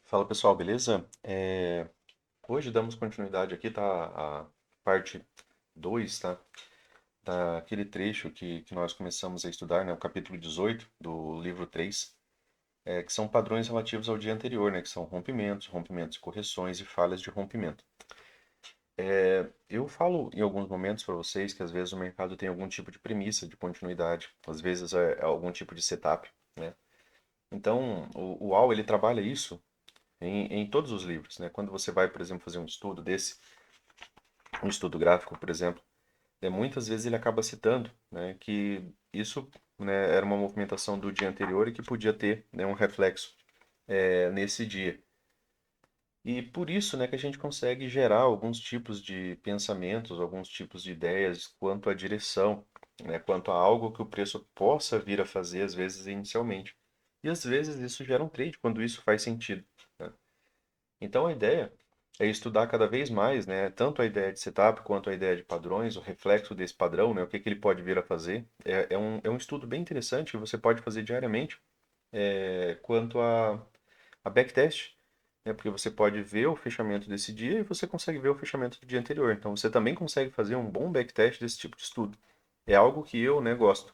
Fala pessoal, beleza? Hoje damos continuidade aqui, tá? A parte 2, tá? Daquele trecho que nós começamos a estudar, né? O capítulo 18 do livro 3, que são padrões relativos ao dia anterior, né? Que são rompimentos, rompimentos e correções e falhas de rompimento. Eu falo em alguns momentos para vocês que às vezes o mercado tem algum tipo de premissa de continuidade, às vezes é algum tipo de setup, né? Então, o UAU, ele trabalha isso em todos os livros, né? Quando você vai, por exemplo, fazer um estudo desse, um estudo gráfico, por exemplo, muitas vezes ele acaba citando, né, que isso, né, era uma movimentação do dia anterior e que podia ter, né, um reflexo nesse dia. E por isso, né, que a gente consegue gerar alguns tipos de pensamentos, alguns tipos de ideias quanto à direção, né, quanto a algo que o preço possa vir a fazer, às vezes, inicialmente. E às vezes isso gera um trade, quando isso faz sentido, né? Então a ideia é estudar cada vez mais, né, tanto a ideia de setup quanto a ideia de padrões, o reflexo desse padrão, né, o que que ele pode vir a fazer. É um estudo bem interessante que você pode fazer diariamente, quanto a backtest, né, porque você pode ver o fechamento desse dia e você consegue ver o fechamento do dia anterior. Então você também consegue fazer um bom backtest desse tipo de estudo. É algo que eu, né, gosto.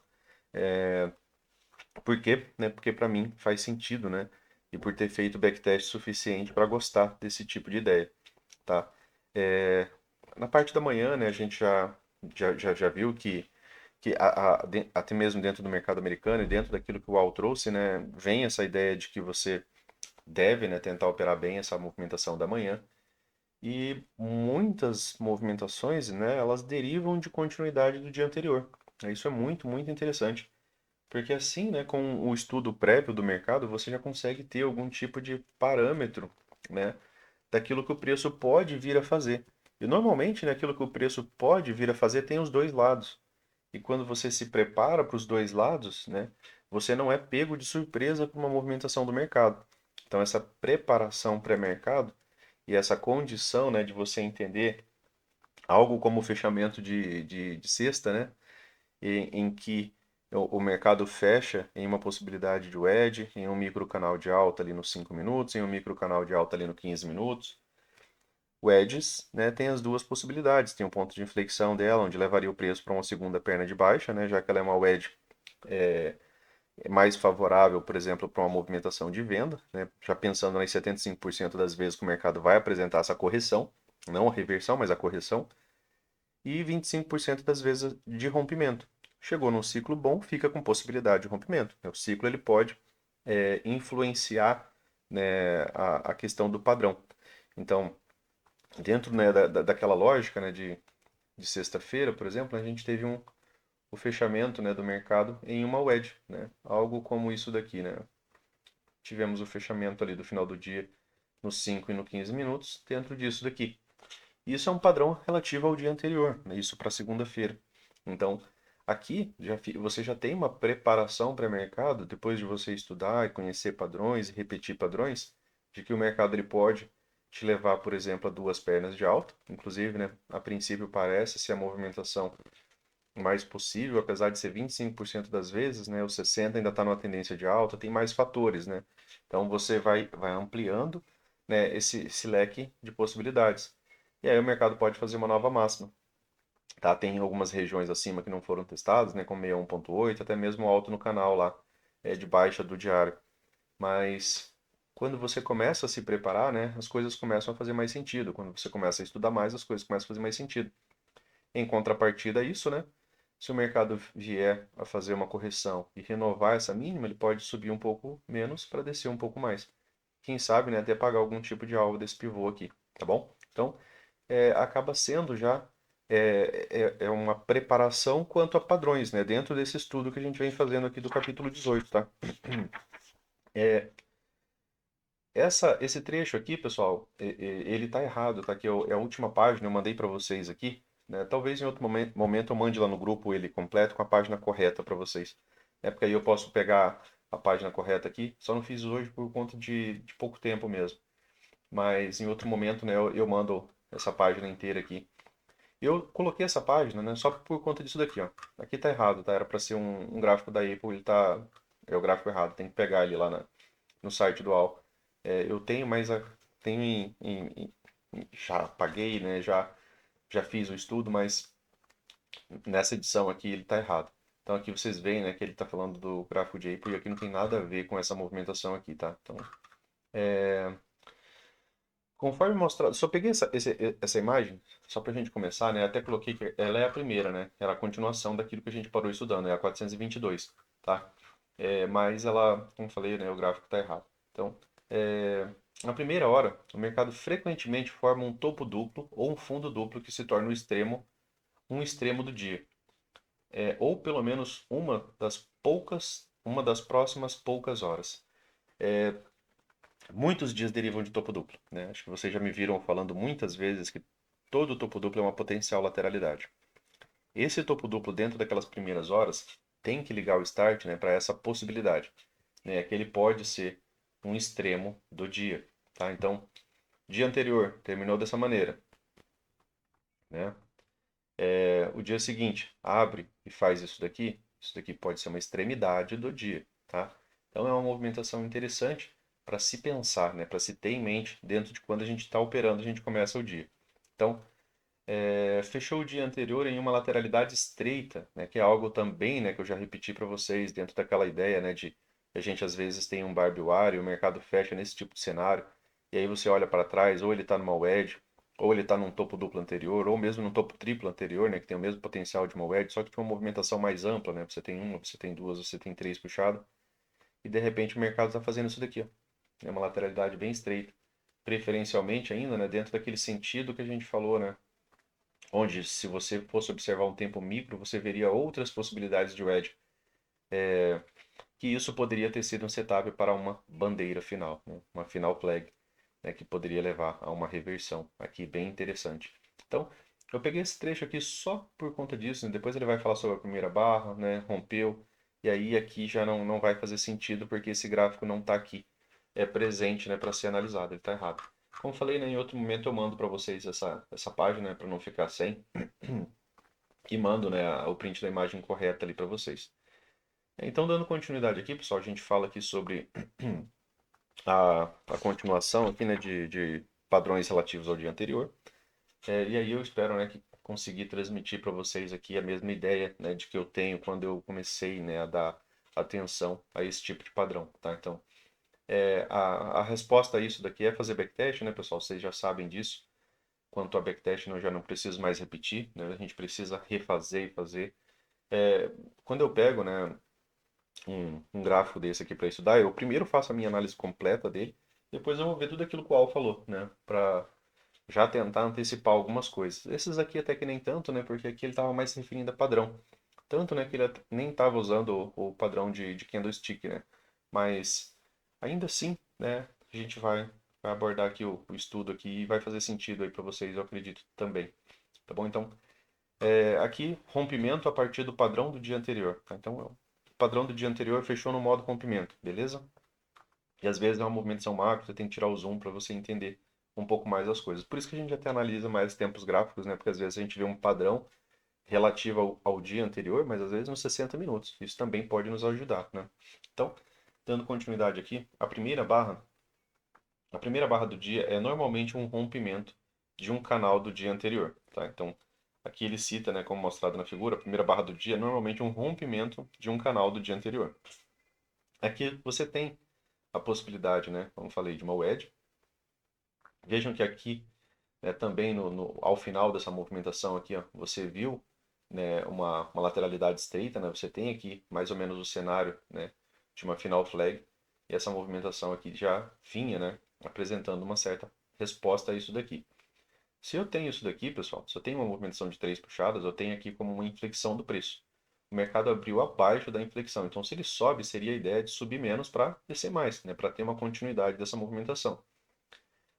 Por quê? Né, porque para mim faz sentido, né? E por ter feito backtest suficiente para gostar desse tipo de ideia, tá? É, Na parte da manhã, né, a gente já viu que até mesmo dentro do mercado americano e dentro daquilo que o Al trouxe, né, vem essa ideia de que você deve, né, tentar operar bem essa movimentação da manhã. E muitas movimentações, né, elas derivam de continuidade do dia anterior. Isso é muito, muito interessante. Porque assim, né, com o estudo prévio do mercado, você já consegue ter algum tipo de parâmetro, né, daquilo que o preço pode vir a fazer. E normalmente, né, aquilo que o preço pode vir a fazer tem os dois lados. E quando você se prepara para os dois lados, né, você não é pego de surpresa por uma movimentação do mercado. Então, essa preparação pré-mercado e essa condição, né, de você entender algo como o fechamento de sexta, né, em que o mercado fecha em uma possibilidade de wedge, em um micro canal de alta ali nos 5 minutos, em um micro canal de alta ali no 15 minutos. Wedges, né, tem as duas possibilidades. Tem um ponto de inflexão dela, onde levaria o preço para uma segunda perna de baixa, né, já que ela é uma wedge mais favorável, por exemplo, para uma movimentação de venda, né, já pensando em 75% das vezes que o mercado vai apresentar essa correção, não a reversão, mas a correção, e 25% das vezes de rompimento. Chegou num ciclo bom, fica com possibilidade de rompimento. O ciclo ele pode influenciar, né, a questão do padrão. Então, dentro, né, daquela lógica, né, de sexta-feira, por exemplo, a gente teve o fechamento, né, do mercado em uma wedge, né, algo como isso daqui, né. Tivemos o fechamento ali do final do dia nos 5 e no 15 minutos dentro disso daqui. Isso é um padrão relativo ao dia anterior, né, isso para segunda-feira. Então, aqui você já tem uma preparação pré-mercado, depois de você estudar e conhecer padrões e repetir padrões, de que o mercado ele pode te levar, por exemplo, a duas pernas de alta. Inclusive, né, a princípio parece ser a movimentação mais possível, apesar de ser 25% das vezes, né, o 60% ainda está numa tendência de alta, tem mais fatores, né? Então você vai ampliando, né, esse leque de possibilidades. E aí o mercado pode fazer uma nova máxima. Tá? Tem algumas regiões acima que não foram testadas, né, como 61,8, até mesmo alto no canal lá, de baixa do diário. Mas quando você começa a se preparar, né, as coisas começam a fazer mais sentido. Quando você começa a estudar mais, as coisas começam a fazer mais sentido. Em contrapartida a isso, né, se o mercado vier a fazer uma correção e renovar essa mínima, ele pode subir um pouco menos para descer um pouco mais. Quem sabe, né, até pagar algum tipo de alvo desse pivô aqui, tá bom? Então, acaba sendo já uma preparação quanto a padrões, né? Dentro desse estudo que a gente vem fazendo aqui do capítulo 18, tá? Esse trecho aqui, pessoal, ele tá errado, tá? Que é a última página, eu mandei para vocês aqui, né? Talvez em outro momento eu mande lá no grupo ele completo com a página correta para vocês. É porque aí eu posso pegar a página correta aqui, só não fiz hoje por conta de pouco tempo mesmo. Mas em outro momento, né, eu mando essa página inteira aqui. Eu coloquei essa página, né, só por conta disso daqui, ó. Aqui tá errado, tá? Era para ser um gráfico da Apple, ele tá... É o gráfico errado, tem que pegar ele lá no site do AL. Eu tenho, mas tenho já paguei, né? Já fiz o estudo, mas nessa edição aqui ele está errado. Então aqui vocês veem, né, que ele está falando do gráfico de April e aqui não tem nada a ver com essa movimentação aqui, tá? Então, conforme mostrado, só peguei essa imagem, só para a gente começar, né? Até coloquei que ela é a primeira, né? Ela é a continuação daquilo que a gente parou estudando, é a 422, tá? Mas ela, como falei, né, o gráfico está errado. Então, na primeira hora, o mercado frequentemente forma um topo duplo ou um fundo duplo que se torna um extremo do dia. Ou pelo menos uma das próximas poucas horas. Muitos dias derivam de topo duplo, né? Acho que vocês já me viram falando muitas vezes que todo topo duplo é uma potencial lateralidade. Esse topo duplo dentro daquelas primeiras horas tem que ligar o start, né, para essa possibilidade, né, que ele pode ser um extremo do dia, tá? Então, dia anterior terminou dessa maneira, né? O dia seguinte abre e faz isso daqui pode ser uma extremidade do dia, tá? Então é uma movimentação interessante para se pensar, né? Para se ter em mente dentro de quando a gente está operando, a gente começa o dia. Então, fechou o dia anterior em uma lateralidade estreita, né? Que é algo também, né? Que eu já repeti para vocês dentro daquela ideia, né? De a gente às vezes tem um Barbie e o mercado fecha nesse tipo de cenário e aí você olha para trás, ou ele está numa wedge, ou ele está num topo duplo anterior, ou mesmo num topo triplo anterior, né? Que tem o mesmo potencial de uma wedge, só que tem uma movimentação mais ampla, né? Você tem uma, você tem duas, você tem três puxadas e de repente o mercado está fazendo isso daqui, ó. É uma lateralidade bem estreita, preferencialmente ainda, né? Dentro daquele sentido que a gente falou, né? Onde, se você fosse observar um tempo micro, você veria outras possibilidades de wedge, que isso poderia ter sido um setup para uma bandeira final, né? Uma final flag, né? Que poderia levar a uma reversão aqui bem interessante. Então, eu peguei esse trecho aqui só por conta disso, né? Depois ele vai falar sobre a primeira barra, né? Rompeu, e aí aqui já não vai fazer sentido porque esse gráfico não está aqui presente, né, para ser analisado, ele está errado. Como falei, né, em outro momento eu mando para vocês essa página, né, para não ficar sem, e mando, né, o print da imagem correta ali para vocês. Então, dando continuidade aqui, pessoal, a gente fala aqui sobre a continuação aqui, né, de padrões relativos ao dia anterior. E aí eu espero, né, que conseguir transmitir para vocês aqui a mesma ideia, né, de que eu tenho quando eu comecei, né, a dar atenção a esse tipo de padrão, tá? Então, a resposta a isso daqui é fazer backtest, né, pessoal? Vocês já sabem disso. Quanto a backtest, eu já não preciso mais repetir, né? A gente precisa refazer e fazer. Quando eu pego, né, um gráfico desse aqui para estudar, eu primeiro faço a minha análise completa dele, depois eu vou ver tudo aquilo que o Al falou, né, para já tentar antecipar algumas coisas. Esses aqui até que nem tanto, né, porque aqui ele estava mais se referindo a padrão. Tanto, né, que ele nem estava usando o padrão de candlestick, né, mas ainda assim, né, a gente vai abordar aqui o estudo aqui e vai fazer sentido aí para vocês, eu acredito também. Tá bom? Então, aqui, rompimento a partir do padrão do dia anterior. Tá? Então, o padrão do dia anterior fechou no modo rompimento, beleza? E às vezes é uma movimentação macro, você tem que tirar o zoom para você entender um pouco mais as coisas. Por isso que a gente até analisa mais tempos gráficos, né? Porque às vezes a gente vê um padrão relativo ao dia anterior, mas às vezes nos 60 minutos. Isso também pode nos ajudar, né? Então, dando continuidade aqui, a primeira barra do dia é normalmente um rompimento de um canal do dia anterior, tá? Então, aqui ele cita, né, como mostrado na figura, a primeira barra do dia é normalmente um rompimento de um canal do dia anterior. Aqui você tem a possibilidade, né, como falei, de uma wedge. Vejam que aqui, né, também ao final dessa movimentação aqui, ó, você viu, né, uma lateralidade estreita, né? Você tem aqui mais ou menos o cenário, né, de uma final flag. E essa movimentação aqui já vinha, né, apresentando uma certa resposta a isso daqui. Se eu tenho isso daqui, pessoal, se eu tenho uma movimentação de três puxadas, eu tenho aqui como uma inflexão do preço. O mercado abriu abaixo da inflexão. Então, se ele sobe, seria a ideia de subir menos para descer mais, né, para ter uma continuidade dessa movimentação.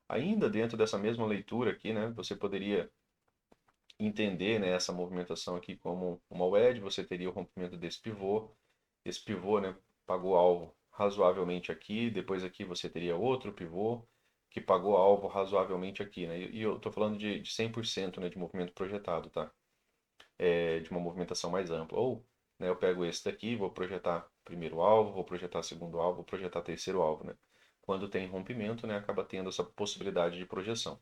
Ainda dentro dessa mesma leitura aqui, né, você poderia entender, né, essa movimentação aqui como uma wedge, você teria o rompimento desse pivô. Esse pivô, né, pagou alvo razoavelmente aqui, depois aqui você teria outro pivô que pagou alvo razoavelmente aqui, né? E eu estou falando de 100%, né, de movimento projetado, tá? De uma movimentação mais ampla. Ou, né, eu pego esse daqui, vou projetar primeiro alvo, vou projetar segundo alvo, vou projetar terceiro alvo, né? quando tem rompimento, né, acaba tendo essa possibilidade de projeção.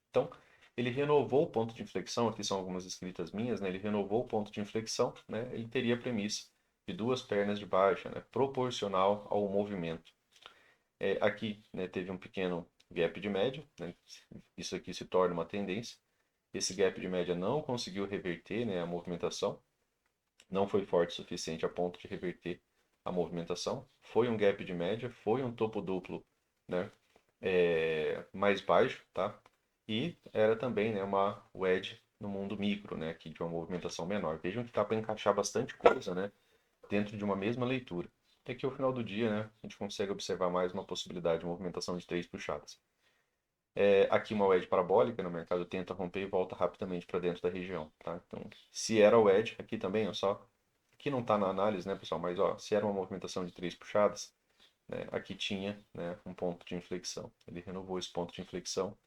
Então, ele renovou o ponto de inflexão, aqui são algumas escritas minhas, né, ele renovou o ponto de inflexão, né, ele teria a premissa de duas pernas de baixa, né, proporcional ao movimento. Aqui, né, teve um pequeno gap de média, né, isso aqui se torna uma tendência. Esse gap de média não conseguiu reverter, né, a movimentação, não foi forte o suficiente a ponto de reverter a movimentação. Foi um gap de média, foi um topo duplo, né, mais baixo, tá? E era também, né, uma wedge no mundo micro, né, aqui de uma movimentação menor. Vejam que dá para encaixar bastante coisa, né, dentro de uma mesma leitura. Até que ao final do dia, né, a gente consegue observar mais uma possibilidade de movimentação de três puxadas. Aqui uma wedge parabólica, no mercado tenta romper e volta rapidamente para dentro da região, tá? Então, se era wedge, aqui também, ó, só aqui não está na análise, né, pessoal, mas ó, se era uma movimentação de três puxadas, né, aqui tinha, né, um ponto de inflexão. Ele renovou esse ponto de inflexão,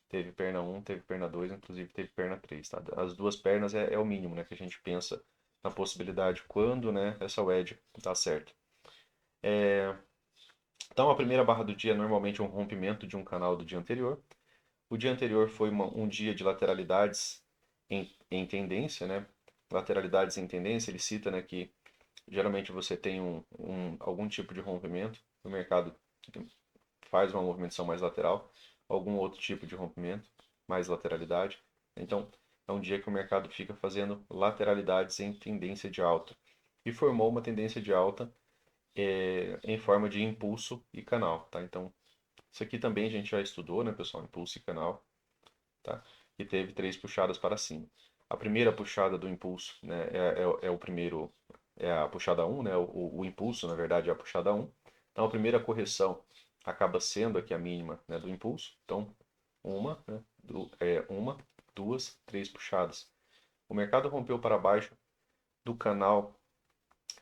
teve perna 1, teve perna 2, inclusive teve perna 3, tá? As duas pernas é o mínimo, né, que a gente pensa na possibilidade quando, né, essa wedge dá certo. Então, a primeira barra do dia normalmente é um rompimento de um canal do dia anterior. O dia anterior foi um dia de lateralidades em tendência, né? Lateralidades em tendência, ele cita, né, que geralmente você tem algum tipo de rompimento, o mercado faz uma movimentação mais lateral, algum outro tipo de rompimento, mais lateralidade. Então, é um dia que o mercado fica fazendo lateralidades em tendência de alta. E formou uma tendência de alta em forma de impulso e canal, tá? Então, isso aqui também a gente já estudou, né, pessoal? Impulso e canal, tá? E teve três puxadas para cima. A primeira puxada do impulso, né, é o primeiro, é a puxada 1, né? O impulso, na verdade, é a puxada 1. Então, a primeira correção acaba sendo aqui a mínima, né, do impulso. Então, né, uma, duas, três puxadas. O mercado rompeu para baixo do canal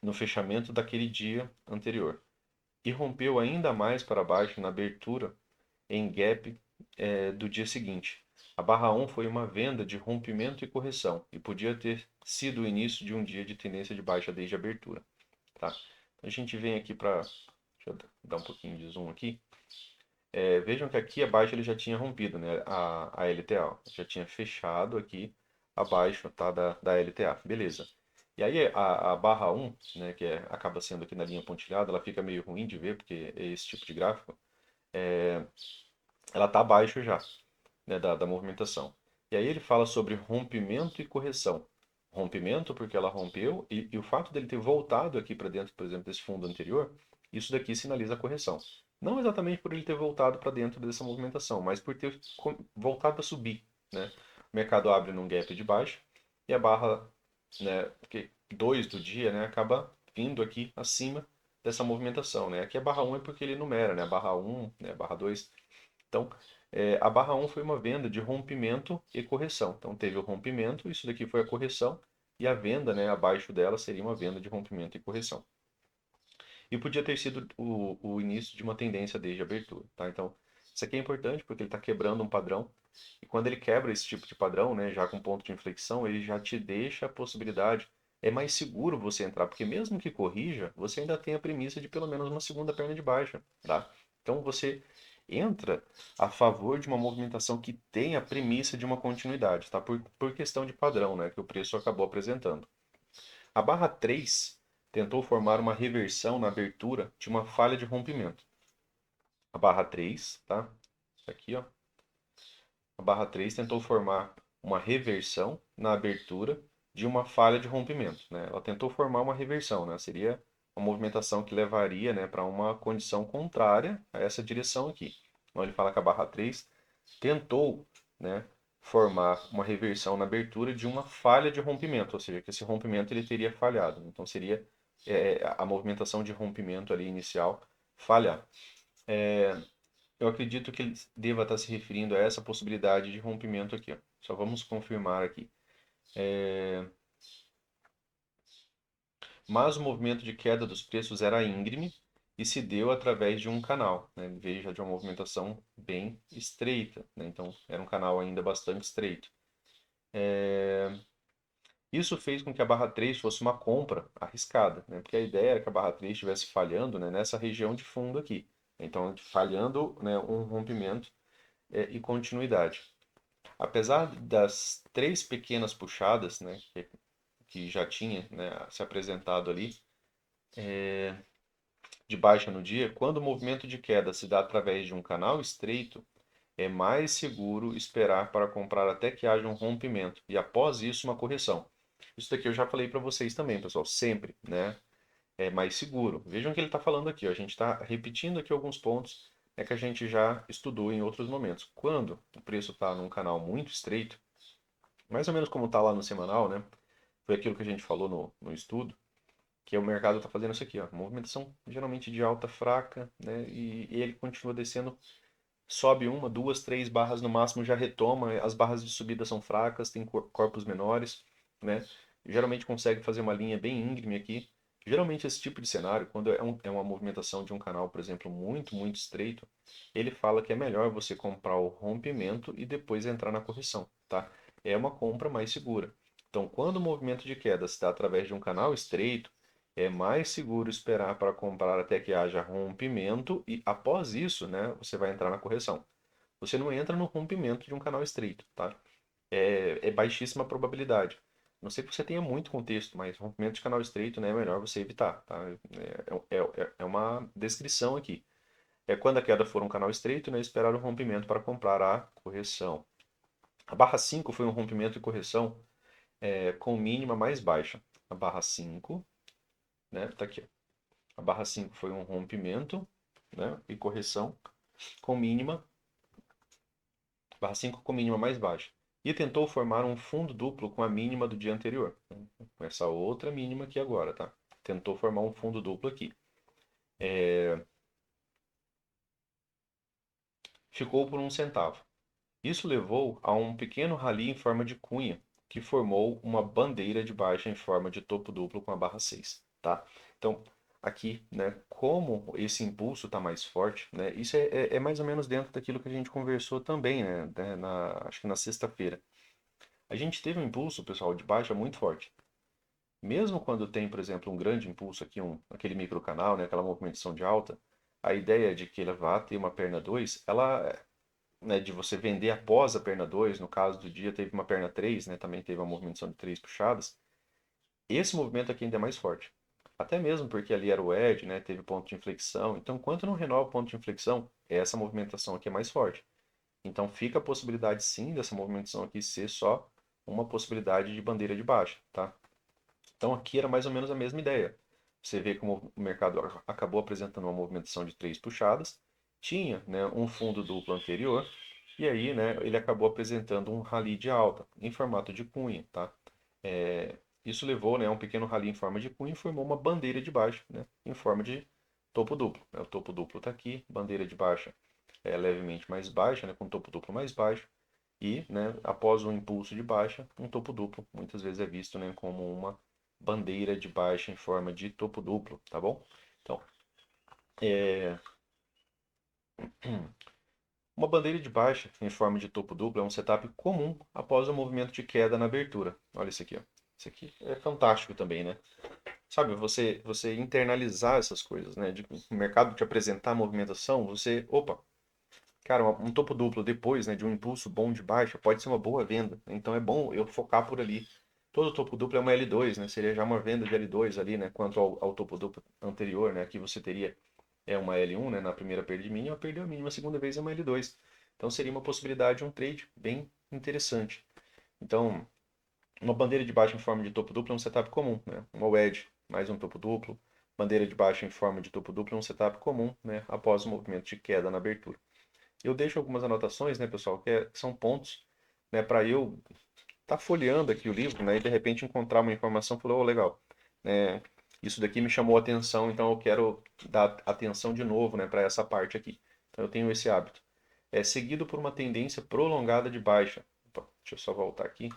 no fechamento daquele dia anterior e rompeu ainda mais para baixo na abertura em gap do dia seguinte. A barra 1 foi uma venda de rompimento e correção e podia ter sido o início de um dia de tendência de baixa desde a abertura. Tá? Então, a gente vem aqui para. Deixa eu dar um pouquinho de zoom aqui. Vejam que aqui abaixo ele já tinha rompido, né, a LTA. Já tinha fechado aqui abaixo, tá, da LTA. Beleza. E aí a barra 1, né, que acaba sendo aqui na linha pontilhada, ela fica meio ruim de ver, porque é esse tipo de gráfico. Ela está abaixo já, né, da movimentação. E aí ele fala sobre rompimento e correção. Rompimento porque ela rompeu e o fato dele ter voltado aqui para dentro, por exemplo, desse fundo anterior, isso daqui sinaliza a correção. Não exatamente por ele ter voltado para dentro dessa movimentação, mas por ter voltado a subir, né? O mercado abre num gap de baixa e a barra, né, 2 do dia, né, acaba vindo aqui acima dessa movimentação, né? Aqui a barra 1 é porque ele numera, né? A barra 1, né, a barra 2. Então, a barra 1 foi uma venda de rompimento e correção. Então, teve o rompimento, isso daqui foi a correção, e a venda, né, abaixo dela seria uma venda de rompimento e correção. E podia ter sido o início de uma tendência desde a abertura. Tá? Então, isso aqui é importante porque ele está quebrando um padrão. E quando ele quebra esse tipo de padrão, né, já com ponto de inflexão, ele já te deixa a possibilidade. É mais seguro você entrar, porque mesmo que corrija, você ainda tem a premissa de pelo menos uma segunda perna de baixa. Tá? Então você entra a favor de uma movimentação que tem a premissa de uma continuidade, tá? Por questão de padrão, né, que o preço acabou apresentando. A barra 3 tentou formar uma reversão na abertura de uma falha de rompimento. A barra 3, tá? Isso aqui, ó. A barra 3 tentou formar uma reversão na abertura de uma falha de rompimento, né? Ela tentou formar uma reversão, né? Seria uma movimentação que levaria, né, para uma condição contrária a essa direção aqui. Então ele fala que a barra 3 tentou, né, formar uma reversão na abertura de uma falha de rompimento, ou seja, que esse rompimento ele teria falhado. Então seria a movimentação de rompimento ali inicial falhar. Eu acredito que ele deva estar se referindo a essa possibilidade de rompimento aqui. Ó. Só vamos confirmar aqui. Mas o movimento de queda dos preços era íngreme e se deu através de um canal, né? Veja, de uma movimentação bem estreita, né? Então era um canal ainda bastante estreito. Isso fez com que a barra 3 fosse uma compra arriscada, né? Porque a ideia era que a barra 3 estivesse falhando, né, nessa região de fundo aqui. Então, falhando, né, um rompimento e continuidade. Apesar das três pequenas puxadas, né, que já tinha, né, se apresentado ali, de baixa no dia, quando o movimento de queda se dá através de um canal estreito, é mais seguro esperar para comprar até que haja um rompimento e após isso uma correção. Isso daqui eu já falei para vocês também, pessoal, sempre, né? É mais seguro. Vejam o que ele está falando aqui, ó. A gente está repetindo aqui alguns pontos que a gente já estudou em outros momentos. Quando o preço está num canal muito estreito, mais ou menos como está lá no semanal, né? Foi aquilo que a gente falou no estudo, que o mercado está fazendo isso aqui, ó. Movimentação geralmente de alta fraca, né? E ele continua descendo, sobe uma, duas, três barras no máximo, já retoma. As barras de subida são fracas, tem corpos menores, né? Geralmente consegue fazer uma linha bem íngreme aqui. Geralmente esse tipo de cenário, quando é uma movimentação de um canal, por exemplo, muito estreito, ele fala que é melhor você comprar o rompimento e depois entrar na correção, tá? É uma compra mais segura. Então, quando o movimento de queda se dá através de um canal estreito, é mais seguro esperar para comprar até que haja rompimento e após isso, né, você vai entrar na correção. Você não entra no rompimento de um canal estreito, tá? É baixíssima probabilidade. Não sei que você tenha muito contexto, mas rompimento de canal estreito, né, é melhor você evitar, tá? É uma descrição aqui. É quando a queda for um canal estreito, né, esperar o rompimento para comprar a correção. A barra 5 foi um rompimento e correção com mínima mais baixa. A barra 5, né, tá aqui, ó. A barra 5 foi um rompimento, né, e correção com mínima, barra 5 com mínima mais baixa. E tentou formar um fundo duplo com a mínima do dia anterior. Com essa outra mínima aqui agora, tá? Tentou formar um fundo duplo aqui. Ficou por 1 centavo. Isso levou a um pequeno rally em forma de cunha, que formou uma bandeira de baixa em forma de topo duplo com a barra 6, tá? Então, aqui, né, como esse impulso está mais forte, né, isso é mais ou menos dentro daquilo que a gente conversou também, né, acho que na sexta-feira. A gente teve um impulso, pessoal, de baixa muito forte. Mesmo quando tem, por exemplo, um grande impulso aqui, aquele microcanal, né, aquela movimentação de alta, a ideia de que ele vá ter uma perna 2, ela, né, de você vender após a perna 2, no caso do dia teve uma perna 3, né, também teve uma movimentação de 3 puxadas, esse movimento aqui ainda é mais forte. Até mesmo porque ali era o edge, né, teve ponto de inflexão. Então, enquanto não renova o ponto de inflexão, essa movimentação aqui é mais forte. Então, fica a possibilidade sim dessa movimentação aqui ser só uma possibilidade de bandeira de baixa, tá? Então, aqui era mais ou menos a mesma ideia. Você vê como o mercado acabou apresentando uma movimentação de 3 puxadas, tinha, né, um fundo duplo anterior, e aí, né, ele acabou apresentando um rally de alta em formato de cunha, tá? Isso levou, né, a um pequeno rally em forma de cunha e formou uma bandeira de baixa, né, em forma de topo duplo. O topo duplo está aqui, bandeira de baixa é levemente mais baixa, né, com topo duplo mais baixo, e, né, após um impulso de baixa, um topo duplo, muitas vezes é visto, né, como uma bandeira de baixa em forma de topo duplo, tá bom? Então, uma bandeira de baixa em forma de topo duplo é um setup comum após o movimento de queda na abertura. Olha isso aqui, ó. Isso aqui é fantástico também, né? Sabe, você internalizar essas coisas, né? De o mercado te apresentar a movimentação, você, opa, cara, um topo duplo depois, né, de um impulso bom de baixa, pode ser uma boa venda. Então é bom eu focar por ali. Todo topo duplo é uma L2, né? Seria já uma venda de L2 ali, né? Quanto ao topo duplo anterior, né? Aqui você teria uma L1, né? Na primeira perda de mínima, perdeu a mínima, a segunda vez é uma L2. Então seria uma possibilidade, um trade bem interessante. Então, uma bandeira de baixa em forma de topo duplo é um setup comum, né? Uma wedge mais um topo duplo. Bandeira de baixa em forma de topo duplo é um setup comum, né? Após o movimento de queda na abertura. Eu deixo algumas anotações, né, pessoal, que são pontos, né, para eu estar folheando aqui o livro, né, e de repente encontrar uma informação e falar, oh, legal, né, isso daqui me chamou a atenção, então eu quero dar atenção de novo, né, para essa parte aqui. Então eu tenho esse hábito. É seguido por uma tendência prolongada de baixa. Opa, deixa eu só voltar aqui.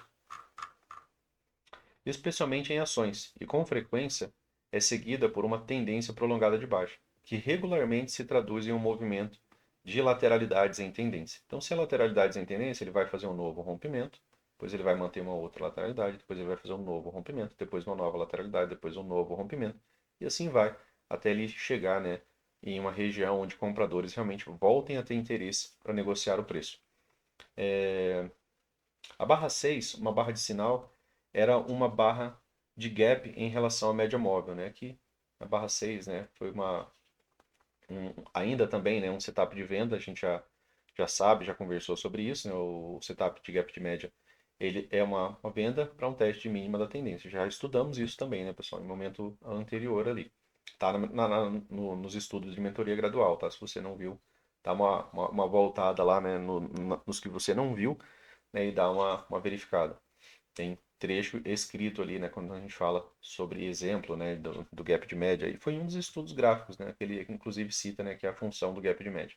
Especialmente em ações, e com frequência é seguida por uma tendência prolongada de baixa, que regularmente se traduz em um movimento de lateralidades em tendência. Então, se é lateralidades em tendência, ele vai fazer um novo rompimento, depois ele vai manter uma outra lateralidade, depois ele vai fazer um novo rompimento, depois uma nova lateralidade, depois um novo rompimento, e assim vai, até ele chegar, né, em uma região onde compradores realmente voltem a ter interesse para negociar o preço. A barra 6, uma barra de sinal, era uma barra de gap em relação à média móvel, né? Que a barra 6, né, foi ainda também, né, um setup de venda, a gente já sabe, já conversou sobre isso, né? O setup de gap de média, ele é uma venda para um teste de mínima da tendência. Já estudamos isso também, né, pessoal, em momento anterior ali. Tá nos estudos de mentoria gradual, tá? Se você não viu, dá uma voltada lá, né, nos que você não viu, né, e dá uma verificada. Tem trecho escrito ali, né, quando a gente fala sobre exemplo, né, do gap de média. E foi um dos estudos gráficos, né, que ele inclusive cita, né, que é a função do gap de média.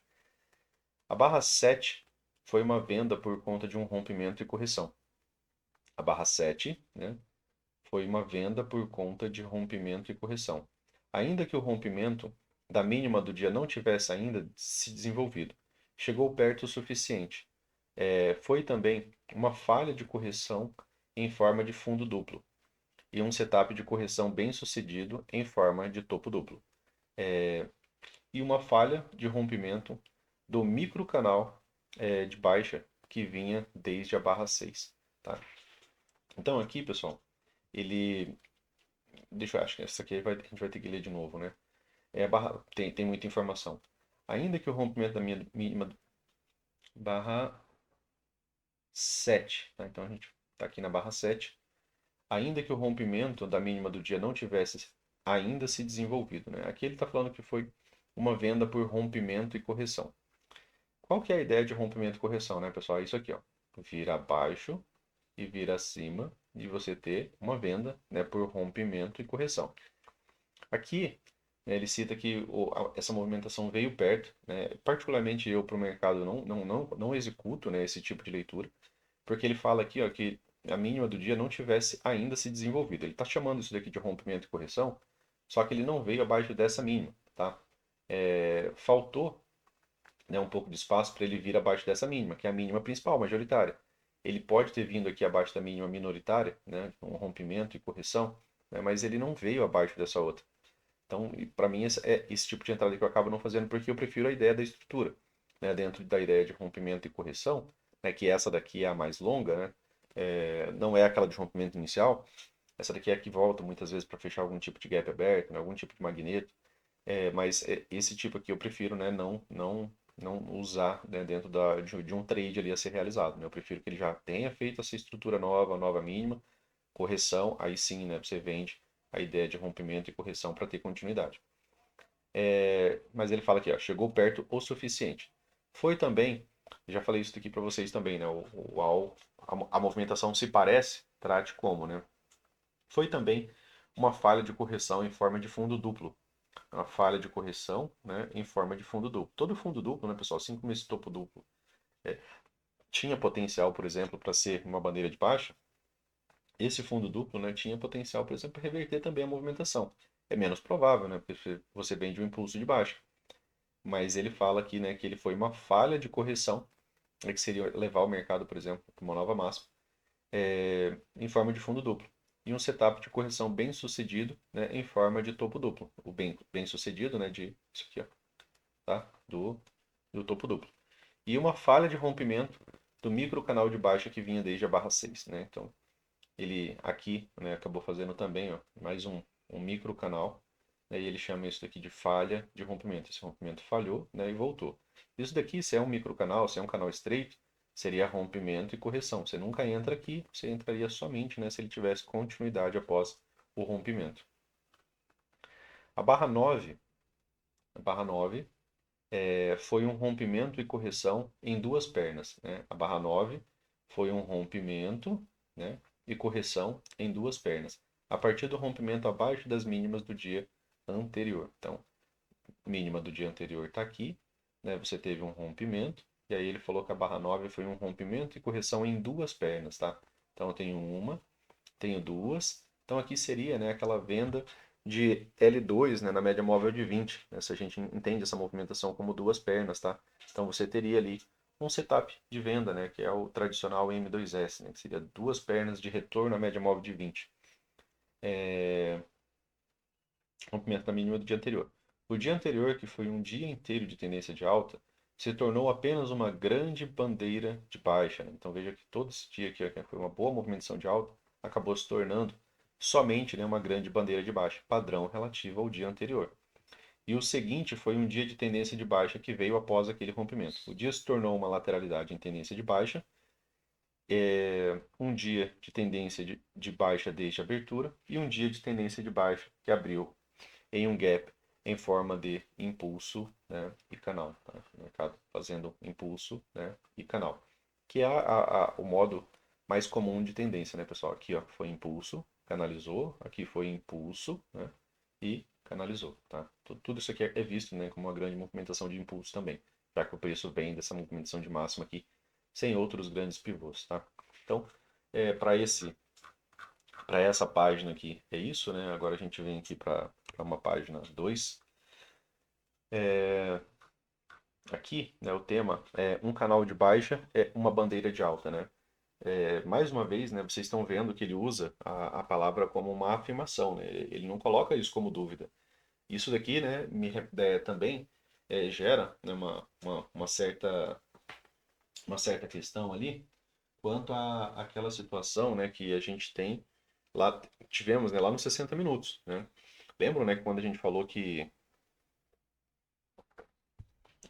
A barra 7 foi uma venda por conta de um rompimento e correção. A barra 7, né, foi uma venda por conta de rompimento e correção. Ainda que o rompimento da mínima do dia não tivesse ainda se desenvolvido, chegou perto o suficiente. Foi também uma falha de correção em forma de fundo duplo e um setup de correção bem sucedido em forma de topo duplo. E uma falha de rompimento do microcanal de baixa que vinha desde a barra 6. Tá? Então aqui, pessoal, ele. Deixa eu acho que essa aqui a gente vai ter que ler de novo, né? Tem muita informação. Ainda que o rompimento da minha mínima barra 7, tá? Então a gente está aqui na barra 7. Ainda que o rompimento da mínima do dia não tivesse ainda se desenvolvido, né? Aqui ele está falando que foi uma venda por rompimento e correção. Qual que é a ideia de rompimento e correção, né, pessoal? É isso aqui, ó. Vir abaixo e vir acima de você ter uma venda, né, por rompimento e correção. Aqui, né, ele cita que essa movimentação veio perto, né? Particularmente eu para o mercado não executo, né, esse tipo de leitura, porque ele fala aqui, ó, que a mínima do dia não tivesse ainda se desenvolvido. Ele está chamando isso daqui de rompimento e correção, só que ele não veio abaixo dessa mínima, tá? Faltou, né, um pouco de espaço para ele vir abaixo dessa mínima, que é a mínima principal, majoritária. Ele pode ter vindo aqui abaixo da mínima minoritária, né, um rompimento e correção, né, mas ele não veio abaixo dessa outra. Então, para mim, esse tipo de entrada que eu acabo não fazendo porque eu prefiro a ideia da estrutura, né, dentro da ideia de rompimento e correção, né, que essa daqui é a mais longa, né, não é aquela de rompimento inicial, essa daqui é a que volta muitas vezes para fechar algum tipo de gap aberto, né, algum tipo de magneto, mas esse tipo aqui eu prefiro, né, não usar, né, dentro de um trade ali a ser realizado. Né? Eu prefiro que ele já tenha feito essa estrutura nova mínima, correção, aí sim, né, você vende a ideia de rompimento e correção para ter continuidade. Mas ele fala aqui, ó, chegou perto o suficiente. Foi também, já falei isso aqui para vocês também, né, a movimentação se parece, trate como, né? Foi também uma falha de correção em forma de fundo duplo. Uma falha de correção, né, em forma de fundo duplo. Todo fundo duplo, né, pessoal, assim como esse topo duplo tinha potencial, por exemplo, para ser uma bandeira de baixa, esse fundo duplo, né, tinha potencial, por exemplo, para reverter também a movimentação. É menos provável, né, porque você vende um impulso de baixa. Mas ele fala aqui, né, que ele foi uma falha de correção, né, que seria levar o mercado, por exemplo, para uma nova máxima, em forma de fundo duplo. E um setup de correção bem sucedido, né, em forma de topo duplo. O bem sucedido, né, de isso aqui, ó, tá? Do topo duplo. E uma falha de rompimento do micro canal de baixa que vinha desde a barra 6, né? Então, ele aqui, né, acabou fazendo também, ó, mais um micro canal, né, e ele chama isso daqui de falha de rompimento. Esse rompimento falhou, né, e voltou. Isso daqui, se é um micro canal, se é um canal estreito, seria rompimento e correção. Você nunca entra aqui, você entraria somente, né, se ele tivesse continuidade após o rompimento. A barra 9, a barra 9 foi um rompimento e correção em duas pernas. Né? A barra 9 foi um rompimento, né, e correção em duas pernas, a partir do rompimento abaixo das mínimas do dia anterior. Então, mínima do dia anterior está aqui, né, você teve um rompimento, e aí ele falou que a barra 9 foi um rompimento e correção em duas pernas. Tá? Então, eu tenho uma, tenho duas. Então aqui seria, né, aquela venda de L2, né, na média móvel de 20, né, se a gente entende essa movimentação como duas pernas, tá? Então você teria ali um setup de venda, né, que é o tradicional M2S, né, que seria duas pernas de retorno à média móvel de 20. Rompimento da mínima do dia anterior. O dia anterior, que foi um dia inteiro de tendência de alta, se tornou apenas uma grande bandeira de baixa, né? Então veja que todo esse dia aqui, ó, que foi uma boa movimentação de alta, acabou se tornando somente, né, uma grande bandeira de baixa, padrão relativo ao dia anterior. E o seguinte foi um dia de tendência de baixa que veio após aquele rompimento. O dia se tornou uma lateralidade em tendência de baixa, um dia de tendência de baixa desde a abertura e um dia de tendência de baixa que abriu em um gap em forma de impulso, né, e canal. Tá? O mercado fazendo impulso, né, e canal. Que é o modo mais comum de tendência, né, pessoal? Aqui ó, foi impulso, canalizou, aqui foi impulso, né, e canalizou. Tá? Tudo isso aqui é visto, né, como uma grande movimentação de impulso também, já que o preço vem dessa movimentação de máxima aqui, sem outros grandes pivôs. Tá? Então, para essa página aqui é isso, né? Agora a gente vem aqui para uma página 2. Aqui, né, o tema é um canal de baixa é uma bandeira de alta, né? Mais uma vez, né, vocês estão vendo que ele usa a palavra como uma afirmação, né? Ele não coloca isso como dúvida. Isso daqui, né, também gera, né, uma certa questão ali quanto àquela situação, né, que a gente tem lá, tivemos, né, lá nos 60 minutos, né? Lembram, né, que quando a gente falou que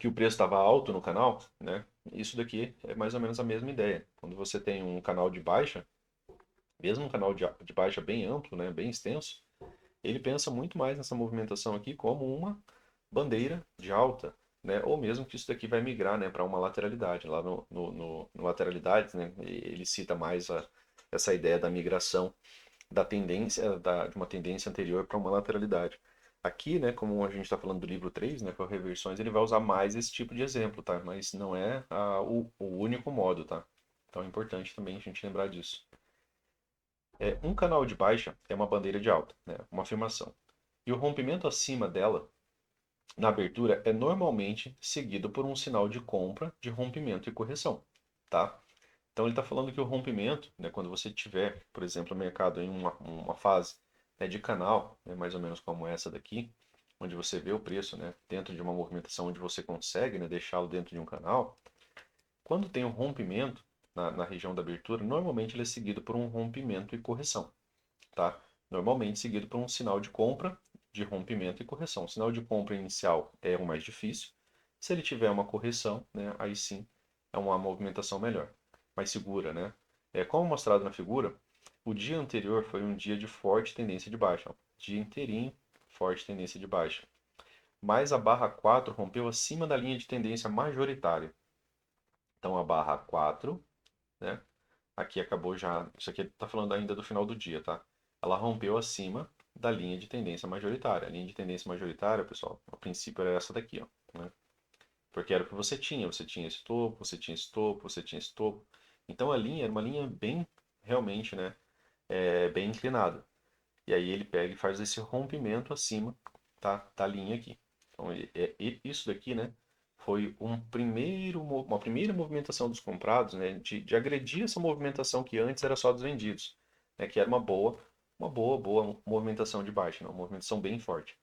o preço estava alto no canal, né? Isso daqui é mais ou menos a mesma ideia. Quando você tem um canal de baixa, mesmo um canal de baixa bem amplo, né, bem extenso, ele pensa muito mais nessa movimentação aqui como uma bandeira de alta, né? Ou mesmo que isso daqui vai migrar, né, para uma lateralidade. Lá no lateralidade, né, ele cita mais essa ideia da migração da tendência, de uma tendência anterior para uma lateralidade. Aqui, né, como a gente está falando do livro 3, né, com as reversões, ele vai usar mais esse tipo de exemplo, tá? Mas não é o único modo, tá? Então é importante também a gente lembrar disso. Um canal de baixa é uma bandeira de alta, né? Uma afirmação. E o rompimento acima dela, na abertura, é normalmente seguido por um sinal de compra, de rompimento e correção, tá? Então ele está falando que o rompimento, né, quando você tiver, por exemplo, o mercado em uma fase, né, de canal, né, mais ou menos como essa daqui, onde você vê o preço, né, dentro de uma movimentação onde você consegue, né, deixá-lo dentro de um canal, quando tem um rompimento na região da abertura, normalmente ele é seguido por um rompimento e correção, tá? Normalmente seguido por um sinal de compra, de rompimento e correção. O sinal de compra inicial é o mais difícil. Se ele tiver uma correção, né, aí sim é uma movimentação melhor, mais segura, né? Como mostrado na figura, o dia anterior foi um dia de forte tendência de baixa. Ó. Dia inteirinho, forte tendência de baixa. Mas a barra 4 rompeu acima da linha de tendência majoritária. Então a barra 4, né? Aqui acabou já. Isso aqui está falando ainda do final do dia, tá? Ela rompeu acima da linha de tendência majoritária. A linha de tendência majoritária, pessoal, a princípio era essa daqui, ó, né? Porque era o que você tinha. Você tinha esse topo, você tinha esse topo, você tinha esse topo. Então a linha era uma linha bem, realmente, né? Bem inclinada. E aí ele pega e faz esse rompimento acima, tá, da linha aqui. Então isso daqui, né? Foi uma primeira movimentação dos comprados, né? De agredir essa movimentação que antes era só dos vendidos, né? Que era boa movimentação de baixa, né, uma movimentação bem forte.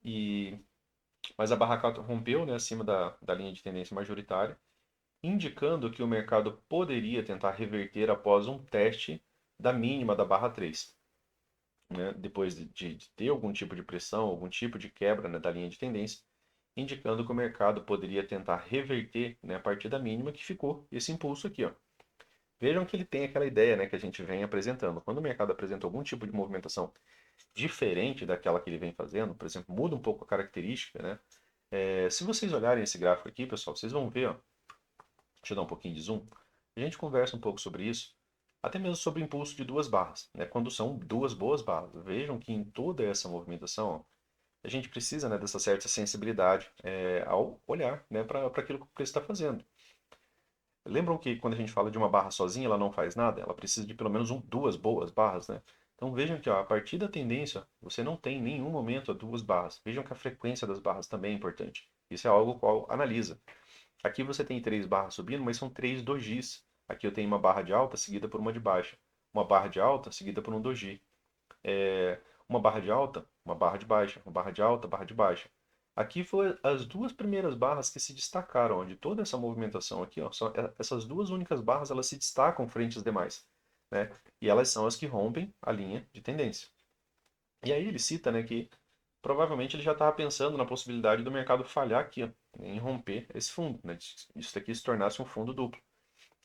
E, mas a barra 4 rompeu, né? Acima da linha de tendência majoritária, indicando que o mercado poderia tentar reverter após um teste da mínima da barra 3, né, depois de ter algum tipo de pressão, algum tipo de quebra, né, da linha de tendência, indicando que o mercado poderia tentar reverter, né, a partir da mínima que ficou esse impulso aqui. Ó. Vejam que ele tem aquela ideia, né, que a gente vem apresentando. Quando o mercado apresenta algum tipo de movimentação diferente daquela que ele vem fazendo, por exemplo, muda um pouco a característica, né? Se vocês olharem esse gráfico aqui, pessoal, vocês vão ver, ó, deixa eu dar um pouquinho de zoom, a gente conversa um pouco sobre isso, até mesmo sobre o impulso de duas barras, né? Quando são duas boas barras. Vejam que em toda essa movimentação, ó, a gente precisa, né, dessa certa sensibilidade ao olhar, né, para aquilo que o preço está fazendo. Lembram que quando a gente fala de uma barra sozinha, ela não faz nada? Ela precisa de pelo menos duas boas barras, né? Então vejam que ó, a partir da tendência, você não tem em nenhum momento duas barras. Vejam que a frequência das barras também é importante. Isso é algo qual analisa. Aqui você tem três barras subindo, mas são três dojis. Aqui eu tenho uma barra de alta seguida por uma de baixa. Uma barra de alta seguida por um doji. Uma barra de alta, uma barra de baixa. Uma barra de alta, barra de baixa. Aqui foi as duas primeiras barras que se destacaram, onde toda essa movimentação aqui, ó, essas duas únicas barras, elas se destacam frente às demais, né? E elas são as que rompem a linha de tendência. E aí ele cita, né, que provavelmente ele já estava pensando na possibilidade do mercado falhar aqui, ó, em romper esse fundo, né? Isso daqui se tornasse um fundo duplo,